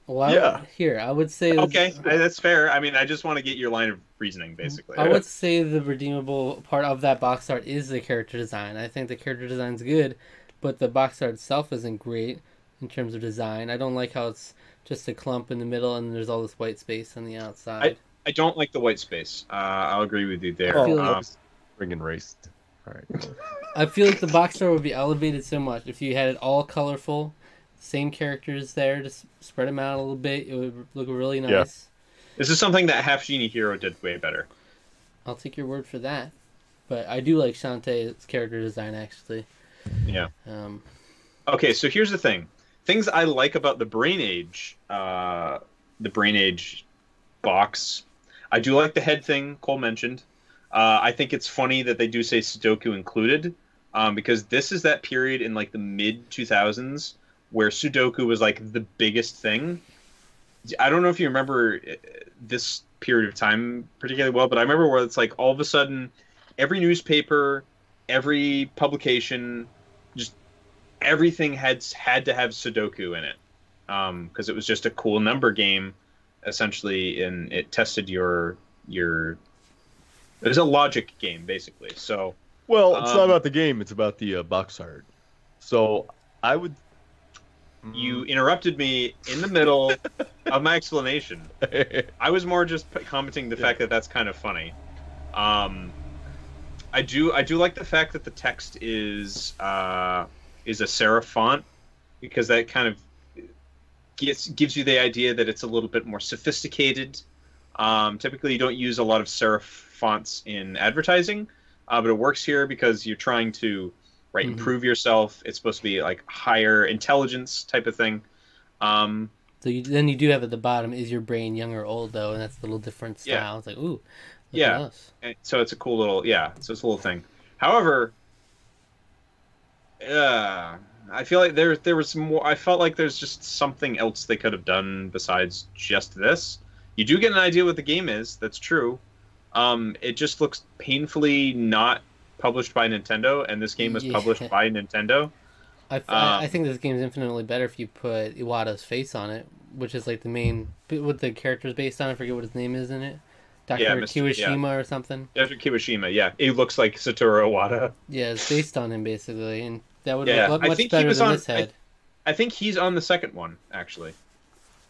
Well, I would say... Okay, that's fair. I mean, I just want to get your line of reasoning, basically. I would say the redeemable part of that box art is the character design. I think the character design's good, but the box art itself isn't great in terms of design. I don't like how it's just a clump in the middle and there's all this white space on the outside. I don't like the white space. I'll agree with you there. Friggin' raced. All right. I feel like the box art would be elevated so much if you had it all colorful, same characters there, just spread them out a little bit. It would look really nice. Yeah. This is something that Half Genie Hero did way better. I'll take your word for that. But I do like Shantae's character design, actually. Yeah. Okay, so here's the thing. Things I like about the Brain Age box. I do like the head thing Cole mentioned. I think it's funny that they do say Sudoku included, because this is that period in like the mid 2000s where Sudoku was like the biggest thing. I don't know if you remember this period of time particularly well, but I remember where it's like all of a sudden every newspaper, every publication, just everything had to have Sudoku in it, because it was just a cool number game, essentially, and it tested your. It was a logic game, basically. So, well, it's not about the game; it's about the box art. So I would. You interrupted me in the middle of my explanation. I was more just commenting the fact that that's kind of funny. I do like the fact that the text is a serif font, because that kind of gives you the idea that it's a little bit more sophisticated. Typically, you don't use a lot of serif fonts in advertising, but it works here because you're trying to improve yourself. It's supposed to be like higher intelligence type of thing. So then you do have at the bottom, is your brain young or old, though, and that's a little different style. Yeah. It's like, ooh, yeah. And so it's a cool little, so it's a little thing. However, I feel like there was more. I felt like there's just something else they could have done besides just this. You do get an idea what the game is. That's true. It just looks painfully not published by Nintendo, and this game was published by Nintendo. I think this game is infinitely better if you put Iwata's face on it, which is like the main, what the character's based on. I forget what his name is in it. Dr. Kiwashima or something. Dr. Kiwashima, yeah. It looks like Satoru Iwata. Yeah, it's based on him, basically, and that would look much better than this head. I think he's on the second one, actually.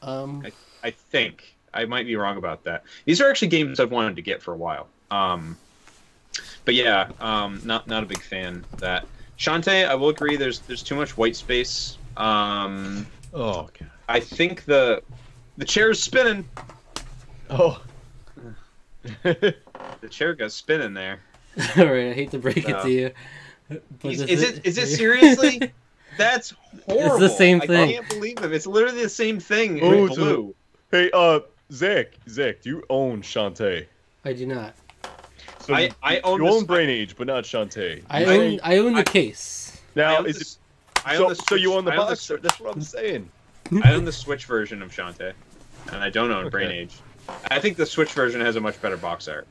I think. I might be wrong about that. These are actually games I've wanted to get for a while. But yeah, not a big fan of that. Shantae, I will agree. There's too much white space. Oh God. I think the chair's spinning. Oh. The chair goes spinning there. All right, I hate to break it to you. Is it seriously? That's horrible. It's the same thing. I can't believe it. It's literally the same thing with blue. Hey, Zach, do you own Shantae? I do not. So I own Brain Age, but not Shantae. I own the case. Now so you own the box? That's what I'm saying. I own the Switch version of Shantae, and I don't own Brain Age. I think the Switch version has a much better box art.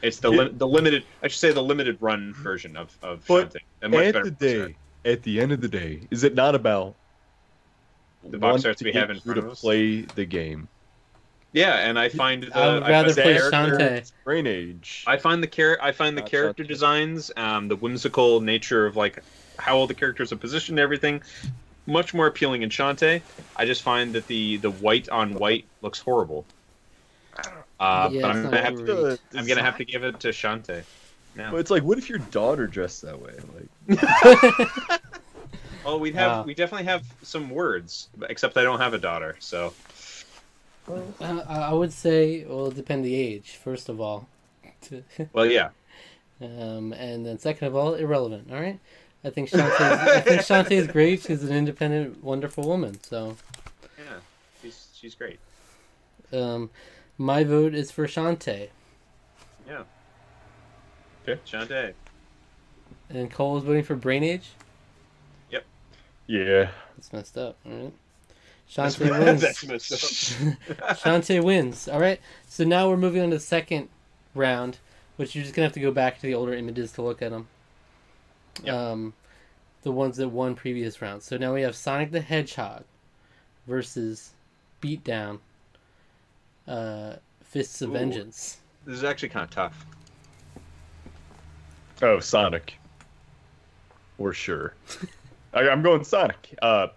It's the limited. I should say the limited run version of Shantae. At the end of the day, is it not about the box arts we have in front of us? Play the game. Yeah, and I find I would rather play Shantae. Brain Age. I find the character designs, the whimsical nature of like how all the characters are positioned, and everything, much more appealing in Shantae. I just find that the white on white looks horrible. But I'm gonna have to give it to Shantae. Well, it's like, what if your daughter dressed that way? Like, oh, we definitely have some words, except I don't have a daughter, so. I would say, well, it depends the age, first of all. Well, yeah. And then second of all, irrelevant. All right. I think Shantae is great. She's an independent, wonderful woman. So. Yeah, she's great. My vote is for Shantae. Yeah. Okay, Shantae. And Cole is voting for Brain Age? Yep. Yeah. That's messed up, alright? Shantae wins. That's messed up. Shantae wins. Alright, so now we're moving on to the second round, which you're just going to have to go back to the older images to look at them. Yep. The ones that won previous rounds. So now we have Sonic the Hedgehog versus Beatdown. Fists of Vengeance. This is actually kind of tough. Oh, Sonic. For sure. I'm going Sonic. I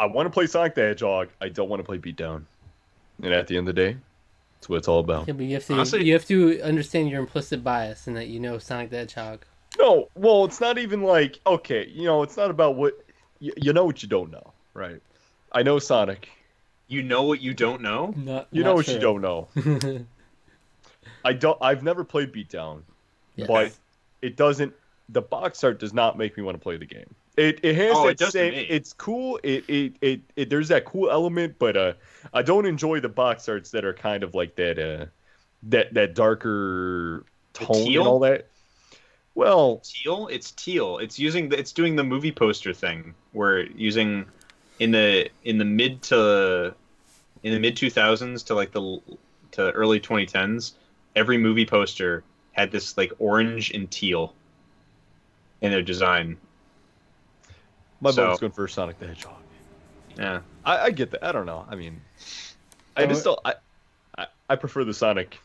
want to play Sonic the Hedgehog. I don't want to play Beatdown. And at the end of the day, that's what it's all about. Yeah, but you have to understand your implicit bias and that you know Sonic the Hedgehog. No, well, it's not even like, okay, it's not about what... You know what you don't know, right? I know Sonic. You know what you don't know? You know what you don't know. I've never played Beatdown, but it doesn't. The box art does not make me want to play the game. It has that same. It's cool. It there's that cool element, but I don't enjoy the box arts that are kind of like that that darker tone and all that. Well, teal. It's teal. It's doing the movie poster thing where using in the mid 2000s to like to early 2010s. Every movie poster had this like orange and teal in their design. My vote's going for Sonic the Hedgehog. Yeah, I get that. I don't know. I mean, I prefer the Sonic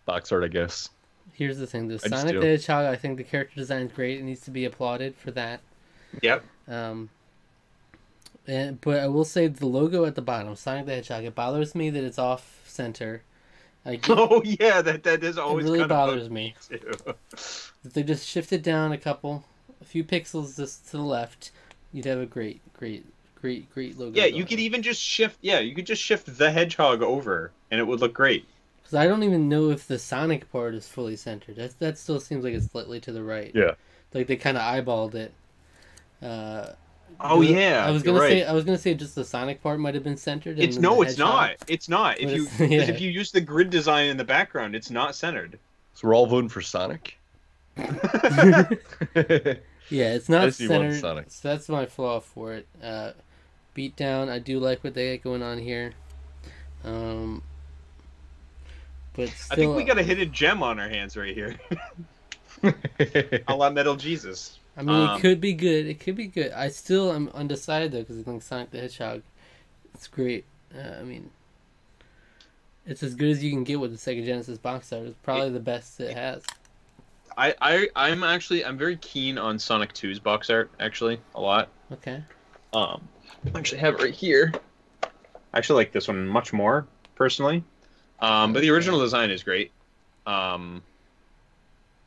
box art, I guess. here's the thing: the Sonic the Hedgehog. I think the character design is great. It needs to be applauded for that. Yep. But I will say the logo at the bottom, Sonic the Hedgehog. It bothers me that it's off center. Oh yeah, that is always. It really bothers me too. If they just shifted down a few pixels just to the left, you'd have a great logo. Yeah, you could even just shift. Yeah, you could just shift the Hedgehog over, and it would look great. Because I don't even know if the Sonic part is fully centered. That still seems like it's slightly to the right. Yeah. Like they kind of eyeballed it. I was gonna say just the Sonic part might have been centered. It's not. It's not. If you use the grid design in the background, it's not centered. So we're all voting for Sonic. Yeah, it's not centered. So that's my flaw for it. Beatdown, I do like what they got going on here. But still, I think we got a hidden gem on our hands right here. A la Metal Jesus. I mean, it could be good. It could be good. I still am undecided, though, because I think Sonic the Hedgehog, it's great. I mean, it's as good as you can get with the Sega Genesis box art. It's probably the best it has. I'm very keen on Sonic 2's box art, actually, a lot. Okay. I actually have it right here. I actually like this one much more, personally. But the original design is great. I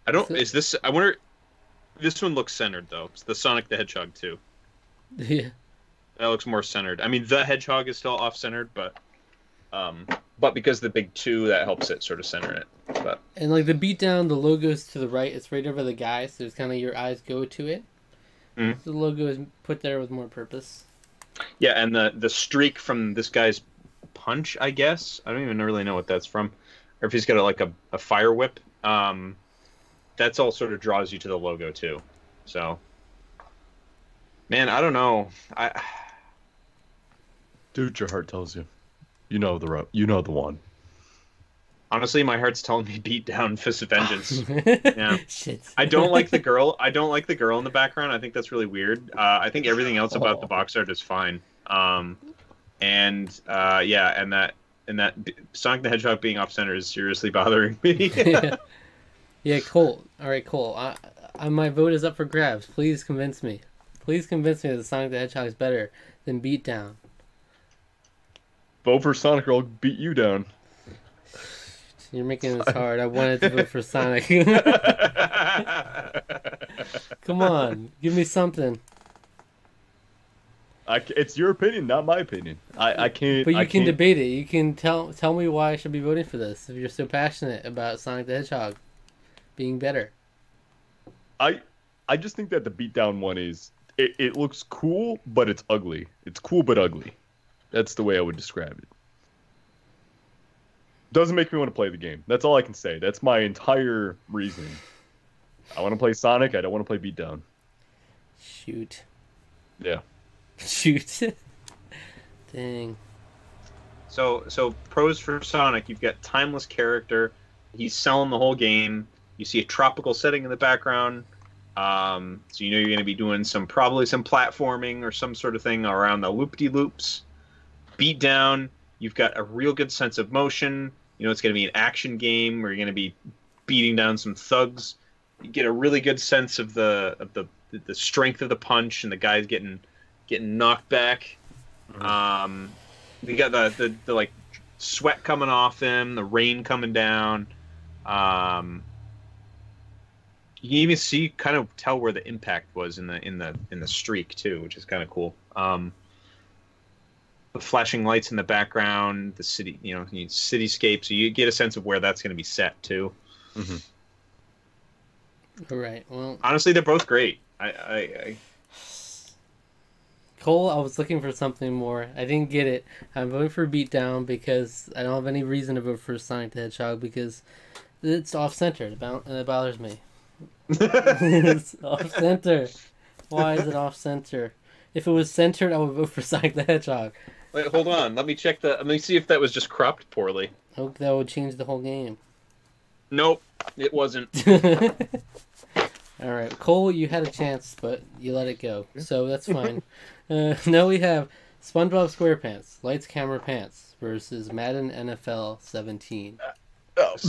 wonder... This one looks centered, though. It's the Sonic the Hedgehog 2. Yeah. That looks more centered. I mean, the Hedgehog is still off-centered, but because the big 2, that helps it sort of center it. But and, like, the beatdown, the logo's to the right. It's right over the guy, so it's kind of your eyes go to it. Mm-hmm. So the logo is put there with more purpose. Yeah, and the streak from this guy's punch, I guess. I don't even really know what that's from. Or if he's got a fire whip. That's all sort of draws you to the logo too. So, man, I don't know. Do what your heart tells you. You know the one. Honestly, my heart's telling me beat down Fist of Vengeance. Yeah. Shit. I don't like the girl. I don't like the girl in the background. I think that's really weird. I think everything else about the box art is fine. And that Sonic the Hedgehog being off center is seriously bothering me. Yeah, Cole. All right, Cole. My vote is up for grabs. Please convince me. Please convince me that Sonic the Hedgehog is better than Beatdown. Vote for Sonic or I'll beat you down. You're making this hard. I wanted to vote for Sonic. Come on, give me something. It's your opinion, not my opinion. I can't. But you can debate it. You can tell me why I should be voting for this if you're so passionate about Sonic the Hedgehog being better. I just think that the beatdown one is it looks cool, but it's ugly. It's cool but ugly. That's the way I would describe it. Doesn't make me want to play the game. That's all I can say. That's my entire reasoning. I want to play Sonic. I don't want to play beatdown. Shoot. Yeah. Shoot. Dang. So pros for Sonic, you've got timeless character. He's selling the whole game. You see a tropical setting in the background. So you know you're going to be doing probably some platforming or some sort of thing around the loop-de-loops. Beatdown, you've got a real good sense of motion. You know it's going to be an action game where you're going to be beating down some thugs. You get a really good sense of the strength of the punch and the guys getting knocked back. Mm-hmm. We got the like sweat coming off them, the rain coming down. You can even kind of tell where the impact was in the streak too, which is kind of cool. The flashing lights in the background, the city, cityscape, so you get a sense of where that's going to be set too. Mm-hmm. All right. Well, honestly, they're both great. Cole, I was looking for something more. I didn't get it. I'm voting for Beatdown because I don't have any reason to vote for Sonic the Hedgehog because it's off-center and it bothers me. It's off-center. Why is it off-center? If it was centered, I would vote for Sonic the Hedgehog. Wait, hold on. Let me check let me see if that was just cropped poorly. I hope that would change the whole game. Nope, it wasn't. All right, Cole, you had a chance, but you let it go, so that's fine. Now we have SpongeBob SquarePants, Lights Camera Pants versus Madden NFL 17.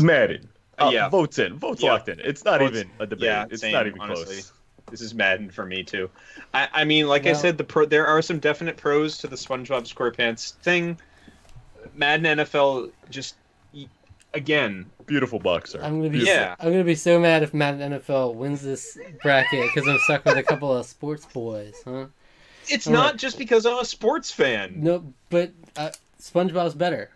Madden. Yeah. Votes locked in. It's not even a debate. Yeah, it's same, not even honestly. close. This is Madden for me too. I mean, like I said, there are some definite pros to the SpongeBob SquarePants thing. Madden NFL just again beautiful boxer. I'm gonna be so mad if Madden NFL wins this bracket because I'm stuck with a couple of sports boys, huh? It's not just because I'm a sports fan. No, but SpongeBob's better.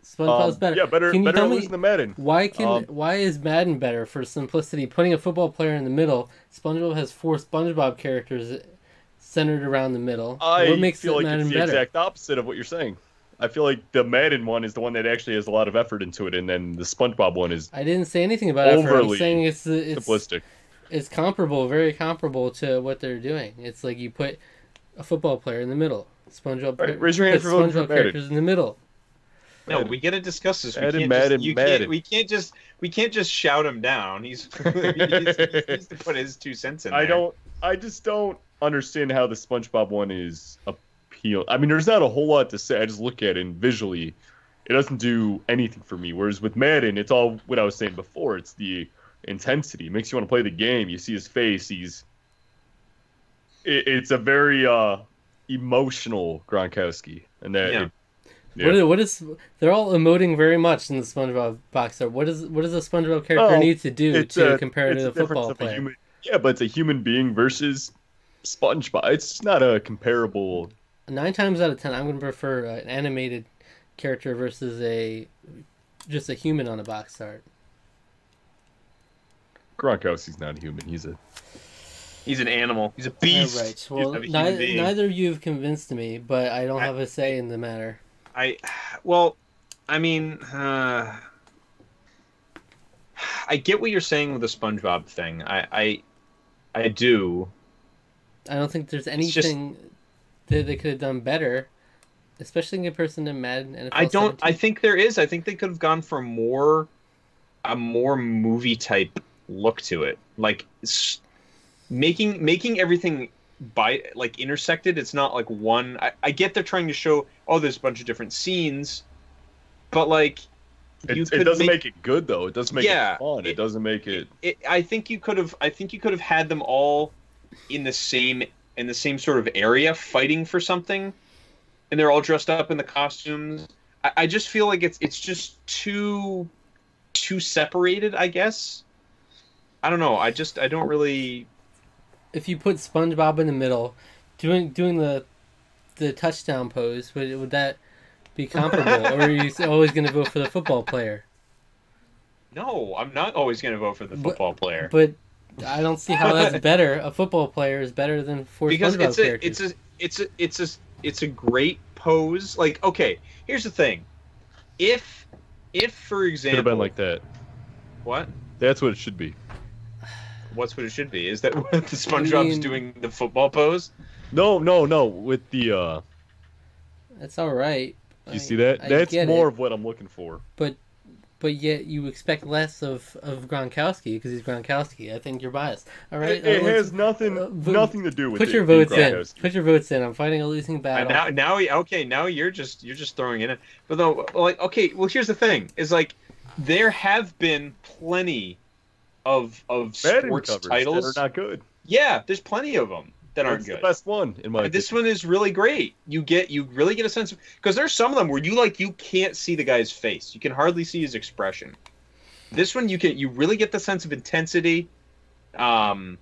SpongeBob's better. Yeah, better at losing the Madden. Why is Madden better for simplicity? Putting a football player in the middle. SpongeBob has 4 SpongeBob characters centered around the middle. What makes feel like Madden it's the better? exact opposite of what you're saying. I feel like the Madden one is the one that actually has a lot of effort into it, and then the SpongeBob one is. I didn't say anything about effort. I'm saying it's simplistic. It's comparable, very comparable to what they're doing. It's like you put a football player in the middle. SpongeBob. Right, raise your hand for voting for SpongeBob characters in the middle. No, we gotta discuss this. Madden. We can't just shout him down. He needs to put his 2 cents in there. I just don't understand how the SpongeBob one is appealing. I mean, there's not a whole lot to say. I just look at it and visually, it doesn't do anything for me. Whereas with Madden, it's all what I was saying before. It's the intensity. It makes you want to play the game. You see his face. It's a very emotional Gronkowski, and that. Yeah. What is? They're all emoting very much in the SpongeBob box art. What does a SpongeBob character need to do to compare to the football player? But it's a human being versus SpongeBob. It's not a comparable. 9 times out of 10, I'm going to prefer an animated character versus just a human on a box art. Gronkowski's not a human. He's an animal. He's a beast. All right. Well, neither of you have convinced me, but I don't have a say in the matter. I get what you're saying with the SpongeBob thing. I do. I don't think there's anything that they could have done better, especially in comparison to Madden NFL. I don't. 17. I think there is. I think they could have gone for a more movie type look to it, like making everything intersected. It's not like one. I get they're trying to show there's a bunch of different scenes, but like it doesn't make it good though. It doesn't make it fun. It doesn't make it. I think you could have had them all in the same sort of area fighting for something, and they're all dressed up in the costumes. I just feel like it's just too separated, I guess. I don't know. I don't really. If you put SpongeBob in the middle, doing the touchdown pose, would that be comparable, or are you always going to vote for the football player? No, I'm not always going to vote for the football player. But I don't see how that's better. A football player is better than 4 SpongeBob characters. It's a great pose. Like, okay, here's the thing. If for example, could have been like that. What? That's what it should be. What's what it should be? Is that what the SpongeBob's doing the football pose? No. With the. That's all right. You see that? That's more of what I'm looking for. But yet you expect less of Gronkowski because he's Gronkowski. I think you're biased. All right. It has nothing to do with. Put your votes in. Put your votes in. I'm fighting a losing battle. Now you're just throwing it in. But though, like, okay, well, here's the thing: is like there have been plenty of sports titles that are not good. Yeah, there's plenty of them that aren't good. The best one in my opinion. This one is really great. You really get a sense of, because there's some of them where you can't see the guy's face. You can hardly see his expression. This one you really get the sense of intensity. There's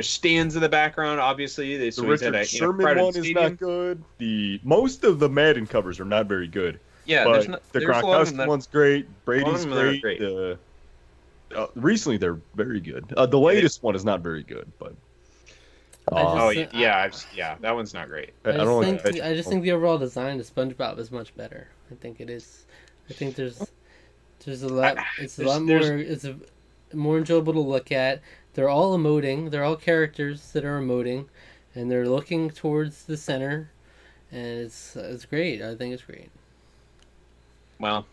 stands in the background. Obviously, the Richard Sherman one is not good. Most of the Madden covers are not very good. Yeah, the Gronkowski one's great. Brady's great. Recently, they're very good. The latest one is not very good, but. That one's not great. I just think the overall design of SpongeBob is much better. I think it is. I think there's a lot. It's a lot more. It's more enjoyable to look at. They're all emoting. They're all characters that are emoting, and they're looking towards the center, and it's great. I think it's great. Well,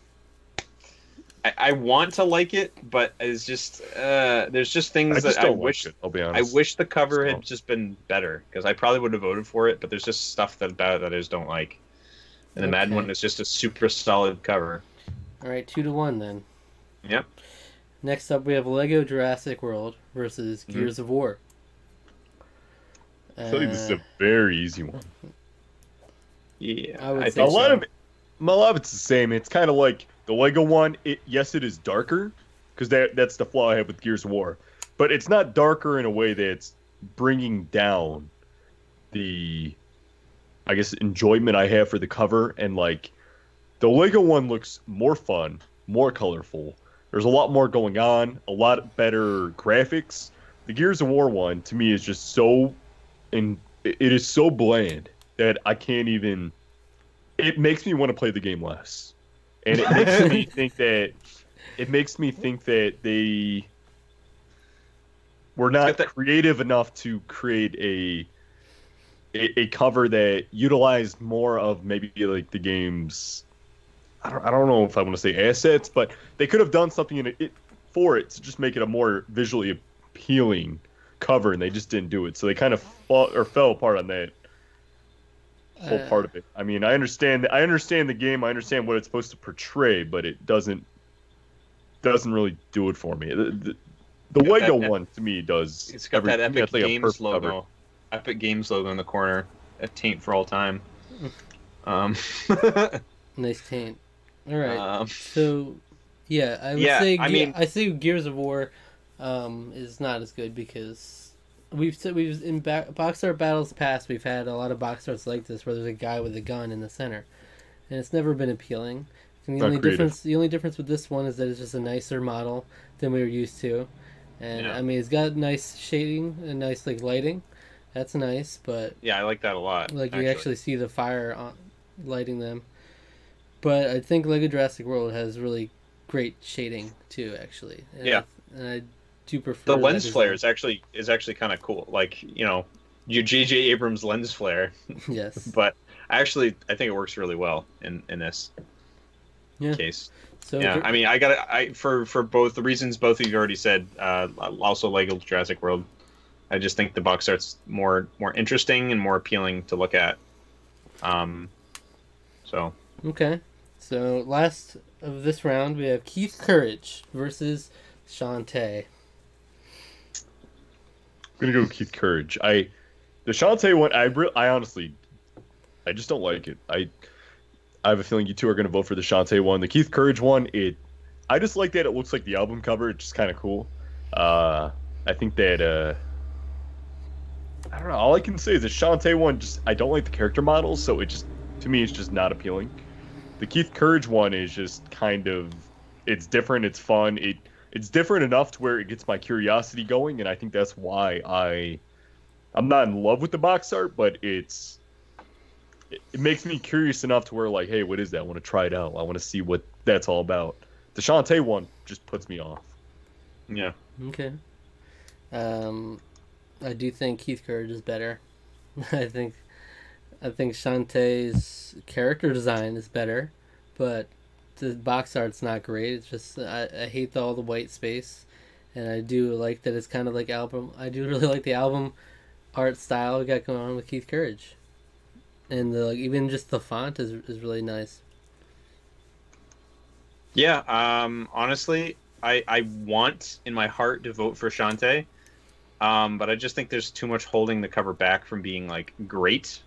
I want to like it, but it's just there's just things that I wish. I'll be honest. I wish the cover had just been better, because I probably would have voted for it. But there's just stuff about it that I just don't like. And the Madden one is just a super solid cover. All right, 2-1 then. Yep. Next up, we have Lego Jurassic World versus Gears of War. I feel like this is a very easy one. Yeah, I would I say think A lot so. of it's the same. It's kind of like the Lego one. Yes, it is darker because that's the flaw I have with Gears of War, but it's not darker in a way that's bringing down the, I guess, enjoyment I have for the cover. And like the Lego one looks more fun, more colorful. There's a lot more going on, a lot better graphics. The Gears of War one to me is just so, and it is so bland that I can't even. It makes me want to play the game less, and it makes me think that they were not creative enough to create a cover that utilized more of maybe like the game's. I don't know if I want to say assets, but they could have done something in it for it to just make it a more visually appealing cover, and they just didn't do it. So they kind of fell apart on that whole part of it. I mean, I understand the game, I understand what it's supposed to portray, but it doesn't really do it for me. The Lego one to me does. It's got that Epic like Games logo. Epic Games logo in the corner. A taint for all time. Nice taint. All right. So, yeah, I would say. I say Gears of War is not as good because we've in box art battles past we've had a lot of box arts like this where there's a guy with a gun in the center, and it's never been appealing. And the only difference with this one is that it's just a nicer model than we were used to, and I mean it's got nice shading and nice like lighting. That's nice, but yeah, I like that a lot. Like you actually see the fire lighting them. But I think Lego Jurassic World has really great shading too, actually. And I do prefer the lens flare is actually kind of cool. Like, you know, your J.J. Abrams lens flare. Yes. But I think it works really well in this case. So yeah, I mean, for both the reasons both of you already said. Also Lego Jurassic World. I just think the box art's more interesting and more appealing to look at. So. Okay. So last of this round, we have Keith Courage versus Shantae. I'm gonna go with Keith Courage. The Shantae one, I honestly, I just don't like it. I have a feeling you two are gonna vote for the Shantae one. The Keith Courage one, I just like that it looks like the album cover. It's just kind of cool. I think that I don't know. All I can say is the Shantae one, I don't like the character models, so to me it's just not appealing. The Keith Courage one is just kind of, it's different, it's fun, it's different enough to where it gets my curiosity going, and I think that's why I'm not in love with the box art, but it makes me curious enough to where, like, hey, what is that? I want to try it out. I want to see what that's all about. The Shantae one just puts me off. Yeah. Okay. I do think Keith Courage is better. I think Shantae's character design is better, but the box art's not great. It's just I hate all the white space, and I do like that it's kind of like album. I do really like the album art style we got going on with Keith Courage, and even just the font is really nice. Yeah. Honestly, I want in my heart to vote for Shantae, but I just think there's too much holding the cover back from being like great.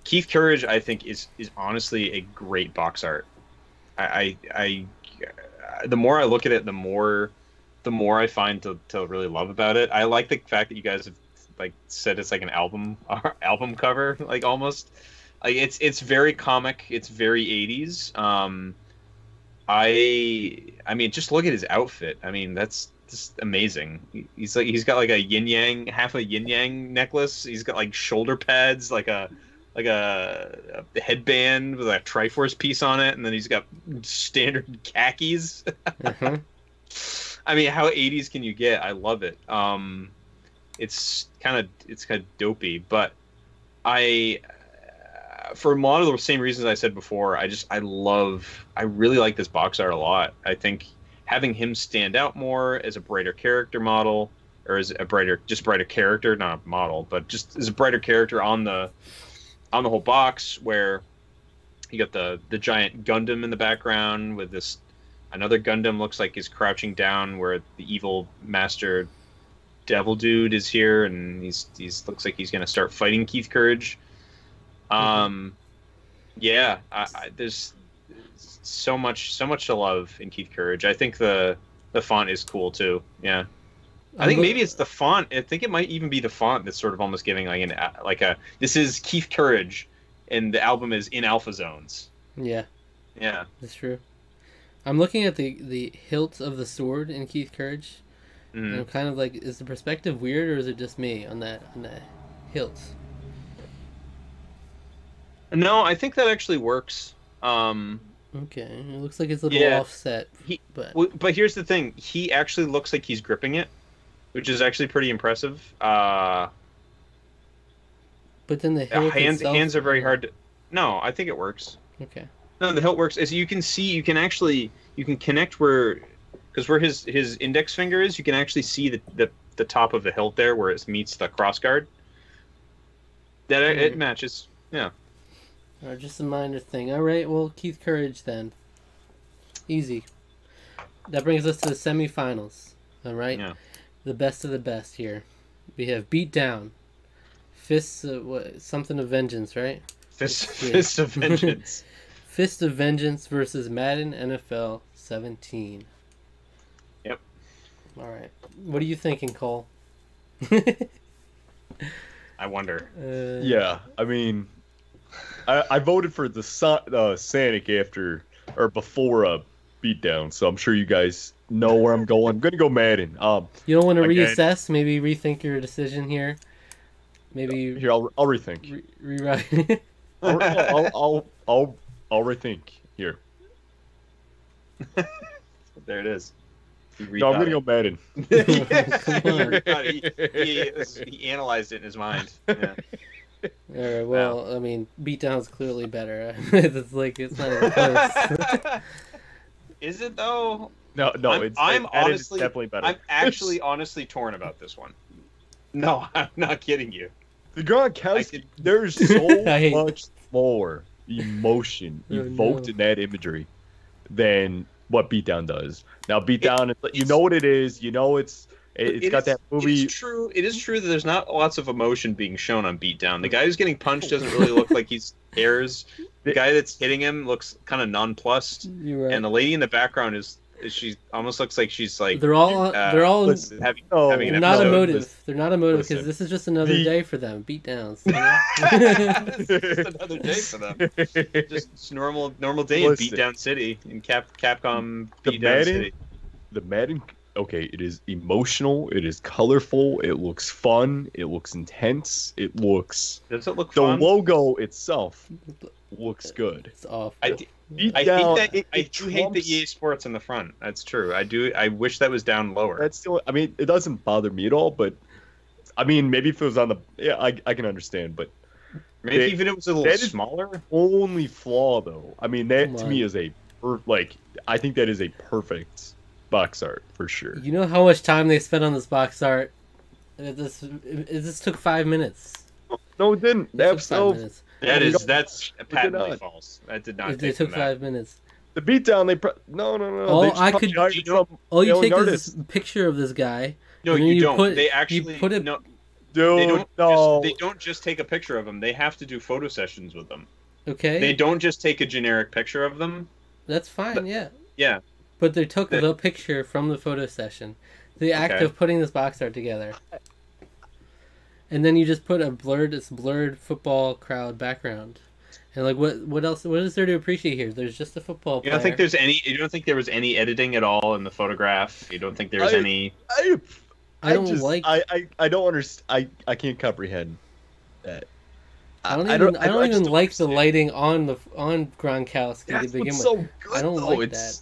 Keith Courage, I think, is honestly a great box art. I the more I look at it, the more I find to really love about it. I like the fact that you guys have like said it's like an album cover, like almost. Like it's very comic. It's very 80s. I mean, just look at his outfit. I mean, that's just amazing. He's got like half a yin yang necklace. He's got like shoulder pads, like a headband with a Triforce piece on it, and then he's got standard khakis. Mm-hmm. I mean, how 80s can you get? I love it. It's kind of dopey, but for a lot of the same reasons I said before, I really like this box art a lot. I think having him stand out more as a brighter character model, or as a brighter character, not a model, but just as a brighter character on the whole box, where you got the giant Gundam in the background with this Another Gundam looks like is crouching down where the evil master devil dude is here, and he's looks like he's gonna start fighting Keith Courage. Yeah, there's so much to love in Keith Courage. I think the font is cool too. Yeah, I think maybe it's the font. I think it might even be the font that's sort of almost giving like a this is Keith Courage, and the album is in Alpha Zones. Yeah, yeah, that's true. I'm looking at the hilt of the sword in Keith Courage. And I'm kind of like, is the perspective weird, or is it just me on that hilt? No, I think that actually works. Okay, it looks like it's a little offset. But here's the thing: he actually looks like he's gripping it, which is actually pretty impressive. But then the hilt hands are very hard to. No, I think it works. Okay. No, the hilt works. As you can see, you can connect where, because where his index finger is, you can actually see the top of the hilt there where it meets the crossguard. That it matches. Yeah. All right, just a minor thing. All right, well, Keith Courage then. Easy. That brings us to the semifinals. All right. Yeah. The best of the best here. We have Beatdown, Fists of something of Vengeance, right? Fists of Vengeance. Fist of Vengeance versus Madden NFL 17. Yep. All right. What are you thinking, Cole? I wonder. Yeah, I mean, I voted for the Sonic after or before a Beatdown, so I'm sure you guys know where I'm going. I'm gonna go Madden. You don't want to reassess? Maybe rethink your decision here. Maybe here I'll rethink. Rewrite. I'll rethink here. There it is. No, I'm gonna go Madden. He analyzed it in his mind. Yeah. All right, well, I mean, Beatdown's clearly better. It's not even close. Is it though? No, I'm honestly definitely better. I'm actually honestly torn about this one. No, I'm not kidding you. The Gronkowski, there's so much more emotion evoked in that imagery than what Beatdown does. Now, Beatdown, you know what it is. You know it's got that movie. It is true that there's not lots of emotion being shown on Beatdown. The guy who's getting punched doesn't really look like he cares. The guy that's hitting him looks kind of nonplussed. You're right. And the lady in the background she almost looks like she's like they're all having an not episode. emotive. They're not emotive because this is just another day for them. Beatdowns. It's just another day for them. Just normal day in Beatdown City in Capcom Beatdown City. The Madden. Okay, it is emotional. It is colorful. It looks fun. It looks intense. It looks. Does it look fun? The logo itself looks good. It's awful. I do hate the EA Sports in the front. That's true. I do. I wish that was down lower. That's still. I mean, it doesn't bother me at all. But I mean, maybe if it was on the, I can understand. But maybe even if it was a little smaller. Only flaw though. I mean, that to me is I think that is a perfect box art for sure. You know how much time they spent on this box art? This took 5 minutes. No, it didn't. That's patently false. That did not. It took 5 minutes. The Beatdown, no. All you take is this picture of this guy. No, you don't. They actually put it. No, dude, they don't just take a picture of them. They have to do photo sessions with them. Okay. They don't just take a generic picture of them. That's fine. Yeah. But they took the picture from the photo session. The act of putting this box art together. And then you just put a blurred football crowd background. And what else? What is there to appreciate here? There's just a football player. You don't think there was any editing at all in the photograph? You don't think there's any? I don't understand. I can't comprehend that. I don't even like the lighting on Gronkowski to begin with. So good, I don't like that.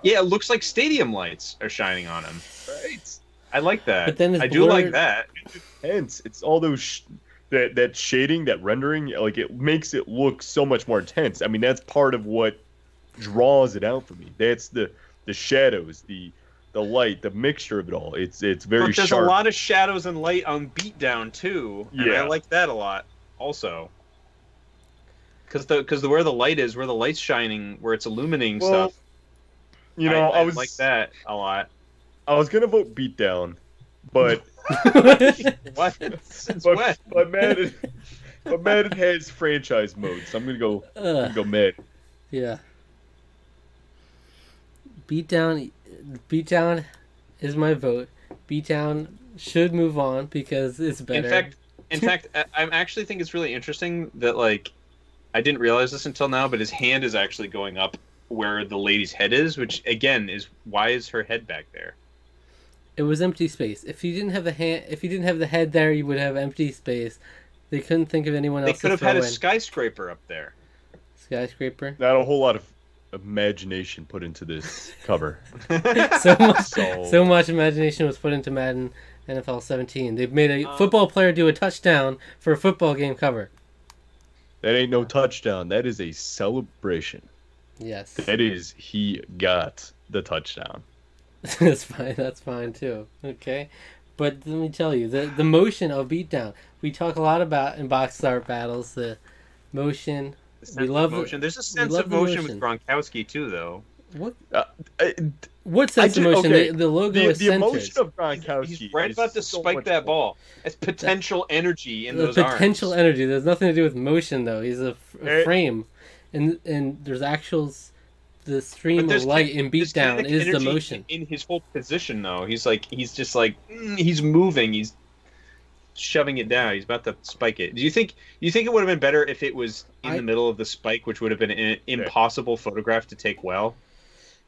Yeah, it looks like stadium lights are shining on him. Right. I like that. But then I do like that. Hence, it's all those that shading, that rendering, like it makes it look so much more intense. I mean, that's part of what draws it out for me. That's the shadows, the light, the mixture of it all. It's very there's sharp. A lot of shadows and light on Beatdown too, and I like that a lot also. Because where the light is, where the light's shining, where it's illuminating stuff. You know, I like that a lot. I was gonna vote Beatdown, but What? Since when? But Madden has franchise mode, so I'm gonna go Madden. Yeah. Beatdown is my vote. Beatdown should move on because it's better. In fact, I actually think it's really interesting that, like, I didn't realize this until now, but his hand is actually going up where the lady's head is, which again is why is her head back there? It was empty space. If you didn't have the head there, you would have empty space. They couldn't think of anyone else. They could have had a skyscraper up there. Skyscraper. Not a whole lot of imagination put into this cover. so much imagination was put into Madden NFL 17. They've made a football player do a touchdown for a football game cover. That ain't no touchdown. That is a celebration. Yes. That is, he got the touchdown. That's fine. That's fine too. Okay. But let me tell you, the motion of Beatdown. We talk a lot about in box art battles, the motion. We love motion. There's a sense of motion with Gronkowski too, though. What? What sense of motion? Okay. The logo is centered. The emotion of Gronkowski. He's right about to spike that ball. It's potential energy in those arms. Potential energy. There's nothing to do with motion, though. He's a frame, and there's the stream of light in Beatdown is the motion. In his whole position, though, he's just like he's moving. He's shoving it down. He's about to spike it. Do you think it would have been better if it was in the middle of the spike, which would have been an impossible photograph to take well?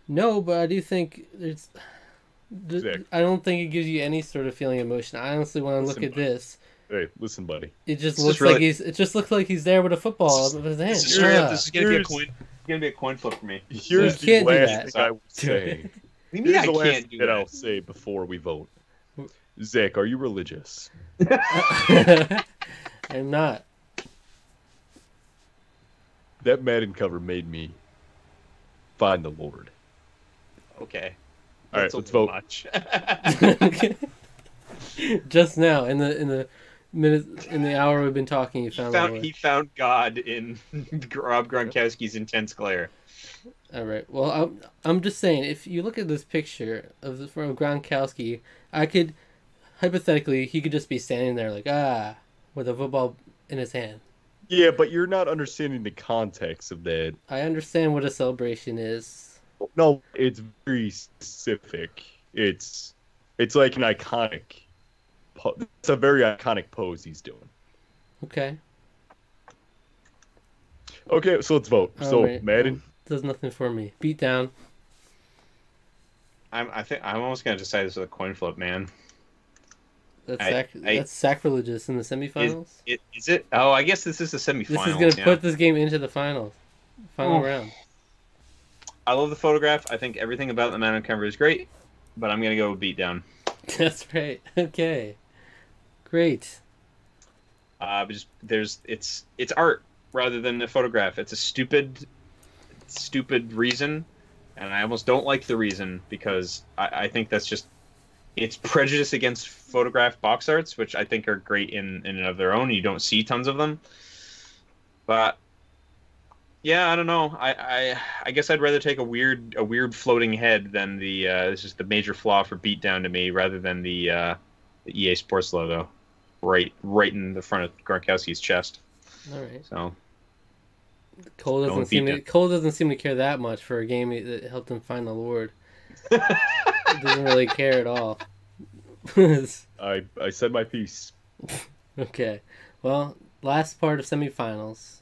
No, but I do think I don't think it gives you any sort of feeling of emotion. I honestly, when I look at this, hey, listen, buddy. It just looks like he's there with a football in his hand. This is gonna be a coin. It's gonna be a coin flip for me. Here's the last thing I will say. Here's the last thing I'll say before we vote. Zach, are you religious? I'm not. That Madden cover made me find the Lord. Okay. All right, let's vote. Just now, in the hour we've been talking, he found God in Rob Gronkowski's intense glare. All right. Well, I'm just saying, if you look at this picture from Gronkowski, hypothetically, he could just be standing there like with a football in his hand. Yeah, but you're not understanding the context of that. I understand what a celebration is. No, it's very specific. It's like an iconic. It's a very iconic pose he's doing. Okay. Okay, so let's vote. Right. Madden does nothing for me. Beatdown. I think I'm almost gonna decide this with a coin flip, man. That's sacrilegious in the semifinals. Is it? Oh, I guess this is the semifinals. This is gonna put this game into the final round. I love the photograph. I think everything about the Madden cover is great, but I'm going to go with Beatdown. That's right. Okay. Great. It's art rather than a photograph. It's a stupid reason, and I almost don't like the reason because I think that's just it's prejudice against photograph box arts, which I think are great in and of their own. You don't see tons of them, but. Yeah, I don't know. I guess I'd rather take a weird floating head than the this is the major flaw for Beatdown to me, rather than the EA Sports logo, right in the front of Gronkowski's chest. All right. So Cole doesn't seem to care that much for a game that helped him find the Lord. He doesn't really care at all. I said my piece. Okay. Well, last part of semifinals.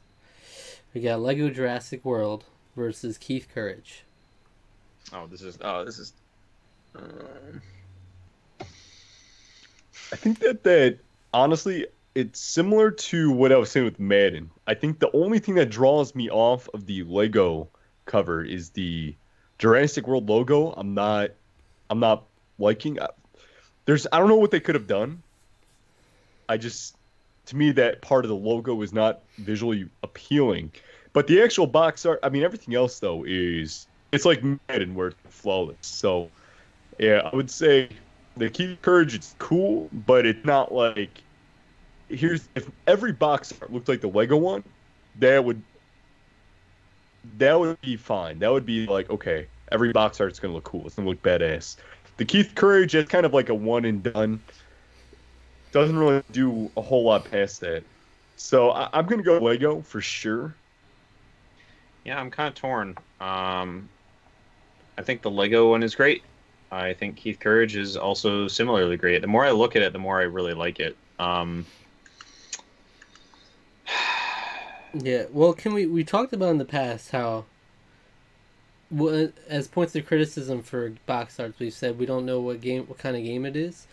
We got Lego Jurassic World versus Keith Courage. This is. I think that honestly, it's similar to what I was saying with Madden. I think the only thing that draws me off of the Lego cover is the Jurassic World logo. I'm not liking. I don't know what they could have done. To me, that part of the logo is not visually appealing. But the actual box art, I mean, everything else, though, it's like Madden where it's flawless. So, yeah, I would say the Keith Courage, it's cool, but it's not like... If every box art looked like the Lego one, that would be fine. That would be like, okay, every box art's going to look cool. It's going to look badass. The Keith Courage is kind of like a one and done. Doesn't really do a whole lot past that. So I'm going to go Lego for sure. Yeah, I'm kind of torn. I think the Lego one is great. I think Keith Courage is also similarly great. The more I look at it, the more I really like it. Yeah, well, we talked about in the past how, as points of criticism for box arts, we've said we don't know what kind of game it is.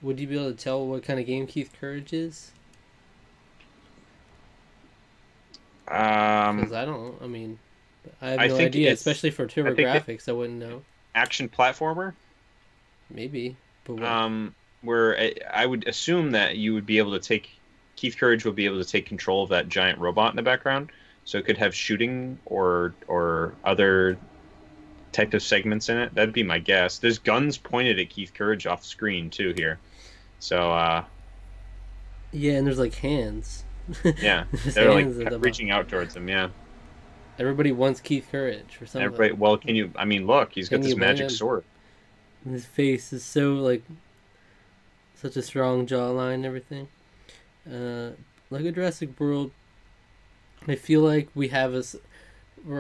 Would you be able to tell what kind of game Keith Courage is? Because I don't. I mean, I have no idea, especially for TurboGrafx. I wouldn't know. Action platformer. Maybe, but where I would assume that you would be able to take. Keith Courage will be able to take control of that giant robot in the background, so it could have shooting or other type of segments in it. That'd be my guess. There's guns pointed at Keith Courage off screen too here, so yeah, and there's like hands. Yeah, they're like reaching out towards him. Yeah, everybody wants Keith Courage or something. Everybody, well, can you? I mean, look, he's got this magic sword. And his face is so like such a strong jawline and everything. Lego Jurassic World, I feel like we're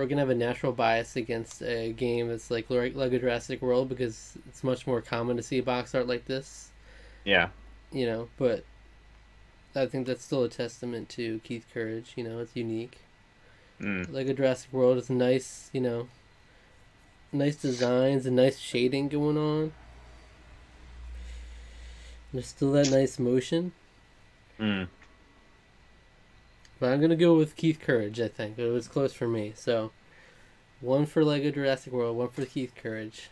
gonna have a natural bias against a game that's like Lego Jurassic World because it's much more common to see box art like this. Yeah. You know, but I think that's still a testament to Keith Courage. You know, it's unique. Lego Jurassic World is nice. You know, nice designs and nice shading going on. There's still that nice motion. But I'm going to go with Keith Courage, I think. It was close for me. So, one for Lego Jurassic World, one for Keith Courage.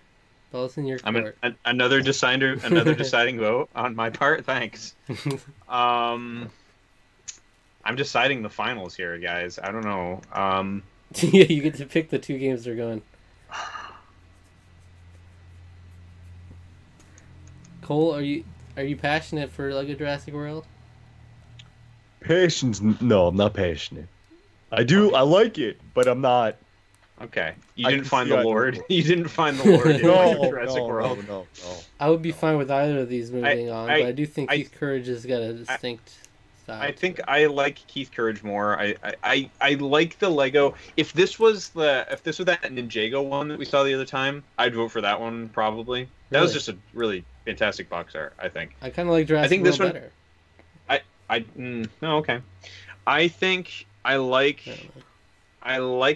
Ball's in your court. Another deciding vote on my part. Thanks. I'm deciding the finals here, guys. I don't know. Yeah, you get to pick the two games they're going. Cole, are you passionate for Lego Jurassic World? No, I'm not passionate. I like it, but I'm not. Okay, you didn't find the Lord. You didn't find the Lord in Jurassic World. No. I would be fine with either of these moving on, but I do think Keith Courage has got a distinct style. I think I like Keith Courage more. I like the Lego. If this was that Ninjago one that we saw the other time, I'd vote for that one probably. That was just a really fantastic box art, I think. I kind of like Jurassic World better. No, okay. I think I like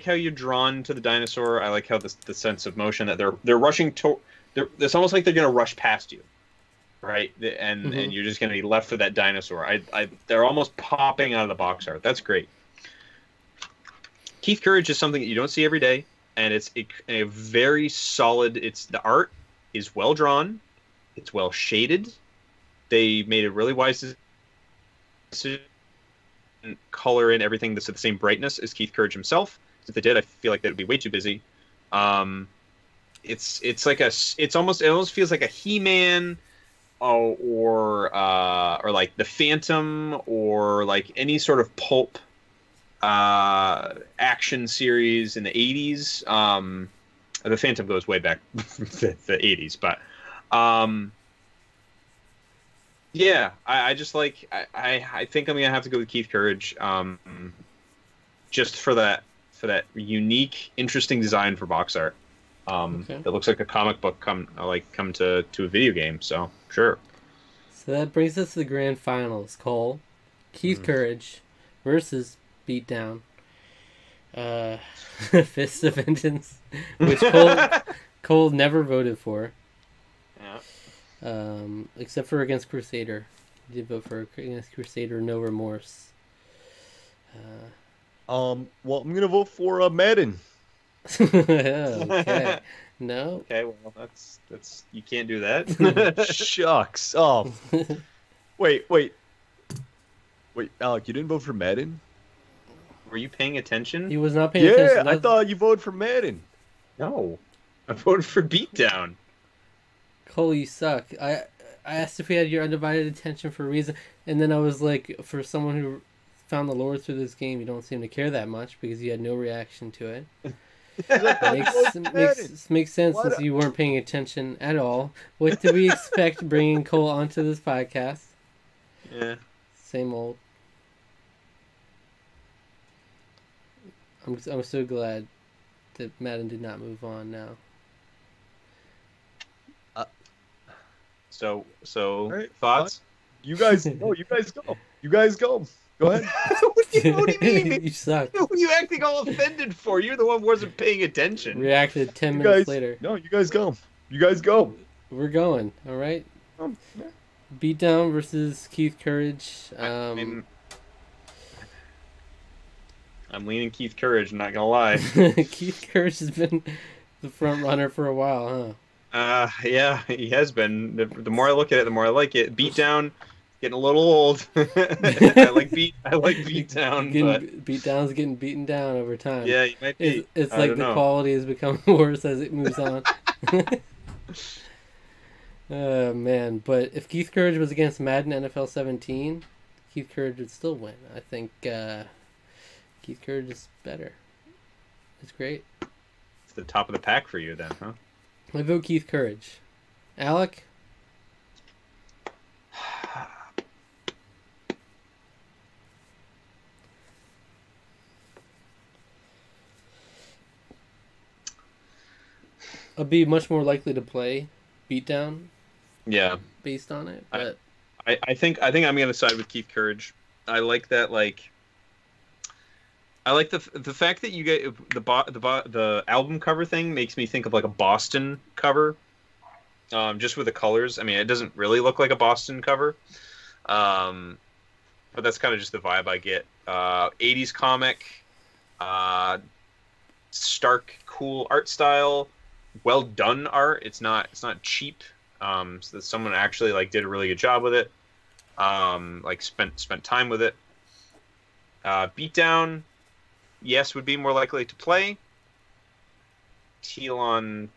how you're drawn to the dinosaur. I like how the sense of motion that they're rushing to. It's almost like they're gonna rush past you, right? And you're just gonna be left with that dinosaur. They're almost popping out of the box art. That's great. Keith Courage is something that you don't see every day, and it's a very solid. The art is well drawn, it's well shaded. They made a really wise decision, color in everything that's at the same brightness as Keith Courage himself. If they did, I feel like that would be way too busy. It almost feels like a He-Man, or like the Phantom, or like any sort of pulp action series in the 80s. The Phantom goes way back the 80s, but yeah, I just like I think I'm gonna have to go with Keith Courage, just for that unique, interesting design for box art. It looks like a comic book come to a video game. So sure. So that brings us to the grand finals. Cole, Keith Courage versus Beatdown. Fist of Vengeance, which Cole never voted for. Except for against Crusader. He did vote for against Crusader, no remorse. Well, I'm gonna vote for Madden. Okay. No. Okay, well that's you can't do that. Shucks. Oh. Wait, Alec, you didn't vote for Madden? Were you paying attention? He was not paying attention. Yeah, I thought you voted for Madden. No, I voted for Beatdown. Cole, you suck. I asked if we had your undivided attention for a reason, and then I was like, for someone who found the lore through this game, you don't seem to care that much because you had no reaction to it. Makes sense since you weren't paying attention at all. What do we expect bringing Cole onto this podcast? Yeah. Same old. I'm so glad that Madden did not move on now. So right, thoughts? You guys go. You guys go. Go ahead. What do you mean? You suck. What are you acting all offended for? You're the one who wasn't paying attention. Reacted 10 minutes later. No, you guys go. You guys go. We're going. All right. Yeah. Beatdown versus Keith Courage. I'm leaning Keith Courage. I'm not gonna lie. Keith Courage has been the front runner for a while, huh? Yeah, he has been. The more I look at it, the more I like it. Beatdown, getting a little old. I like Beatdown. Beatdown's getting beaten down over time. Yeah, you might be. It's like the quality is becoming worse as it moves on. Oh man, but if Keith Courage was against Madden NFL 17, Keith Courage would still win. I think Keith Courage is better. It's great. It's the top of the pack for you then, huh? I vote Keith Courage. Alec? I'd be much more likely to play Beatdown. Yeah. Based on it, but I think I'm gonna side with Keith Courage. I like that. I like the fact that you get the album cover thing makes me think of like a Boston cover, just with the colors. I mean, it doesn't really look like a Boston cover, but that's kind of just the vibe I get. 80s comic, stark, cool art style, well done art. It's not cheap. So that someone actually like did a really good job with it. Like spent time with it. Beatdown. Yes, would be more likely to play. Teal on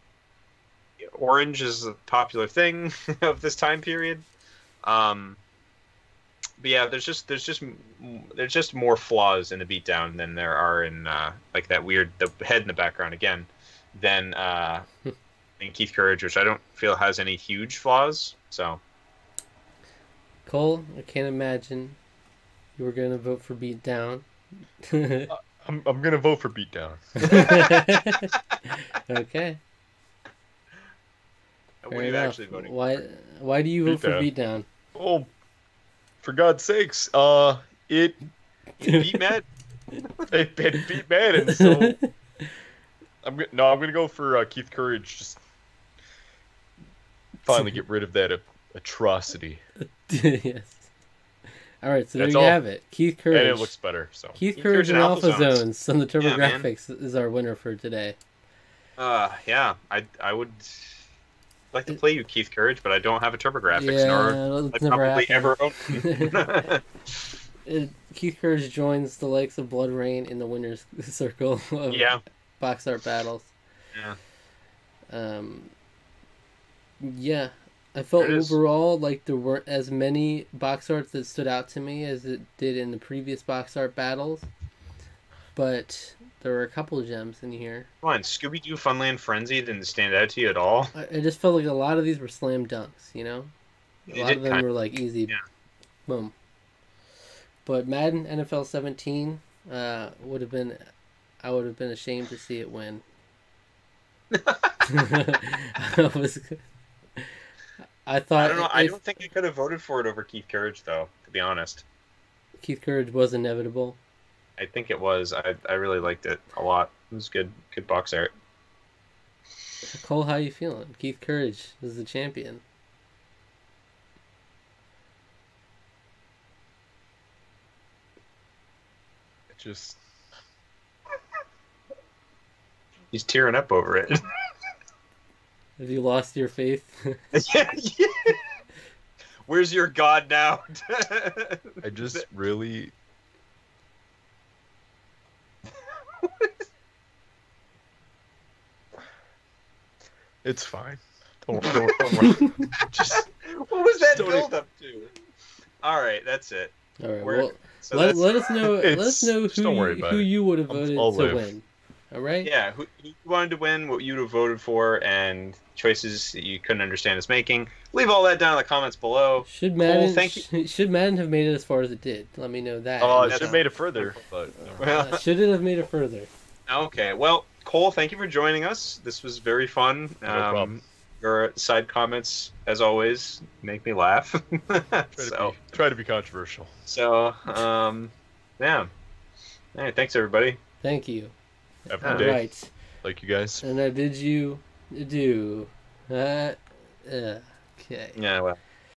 orange is a popular thing of this time period. But yeah, there's just more flaws in the Beatdown than there are in like that weird the head in the background again than in Keith Courage, which I don't feel has any huge flaws. So Cole, I can't imagine you were gonna vote for Beatdown. I'm gonna vote for Beatdown. Okay. What are you actually voting? Why do you vote for Beatdown? Oh, for God's sakes! It beat Madden. It beat Madden. So I'm gonna go for Keith Courage. Just finally get rid of that atrocity. Yes. All right, so there you have it. Keith Courage. And it looks better. So Keith Courage and Alpha Zones on the TurboGrafx is our winner for today. Yeah, I would like to play you Keith Courage, but I don't have a TurboGrafx, nor I probably ever own. Keith Courage joins the likes of Blood Rain in the winner's circle of box art battles. Yeah. Yeah. I felt overall like there weren't as many box arts that stood out to me as it did in the previous box art battles. But there were a couple of gems in here. Come on, Scooby-Doo Funland Frenzy didn't stand out to you at all? I just felt like a lot of these were slam dunks, you know? A lot of them were like easy. Yeah. Boom. But Madden NFL 17 I would have been ashamed to see it win. I thought. I don't know. I don't think I could have voted for it over Keith Courage, though. To be honest, Keith Courage was inevitable. I think it was. I really liked it a lot. It was good box art. Cole, how you feeling? Keith Courage is the champion. He's tearing up over it. Have you lost your faith? Yeah. Where's your God now? I just really... It's fine. Don't worry. Just, what was that build up to? All right, that's it. All right. Let us know. Let us know who you would have voted to win. All right. Yeah, who wanted to win, what you'd have voted for, and choices that you couldn't understand us making. Leave all that down in the comments below. Should Madden? Cole, thank you. Should Madden have made it as far as it did? Let me know that. Oh, it should have made it further. But should it have made it further? Okay. Well, Cole, thank you for joining us. This was very fun. No problem. Your side comments, as always, make me laugh. Try to be controversial. So, yeah. All right, thanks, everybody. Thank you. Have a good day. Right. Like you guys. And I bid you adieu. Okay. Yeah, well.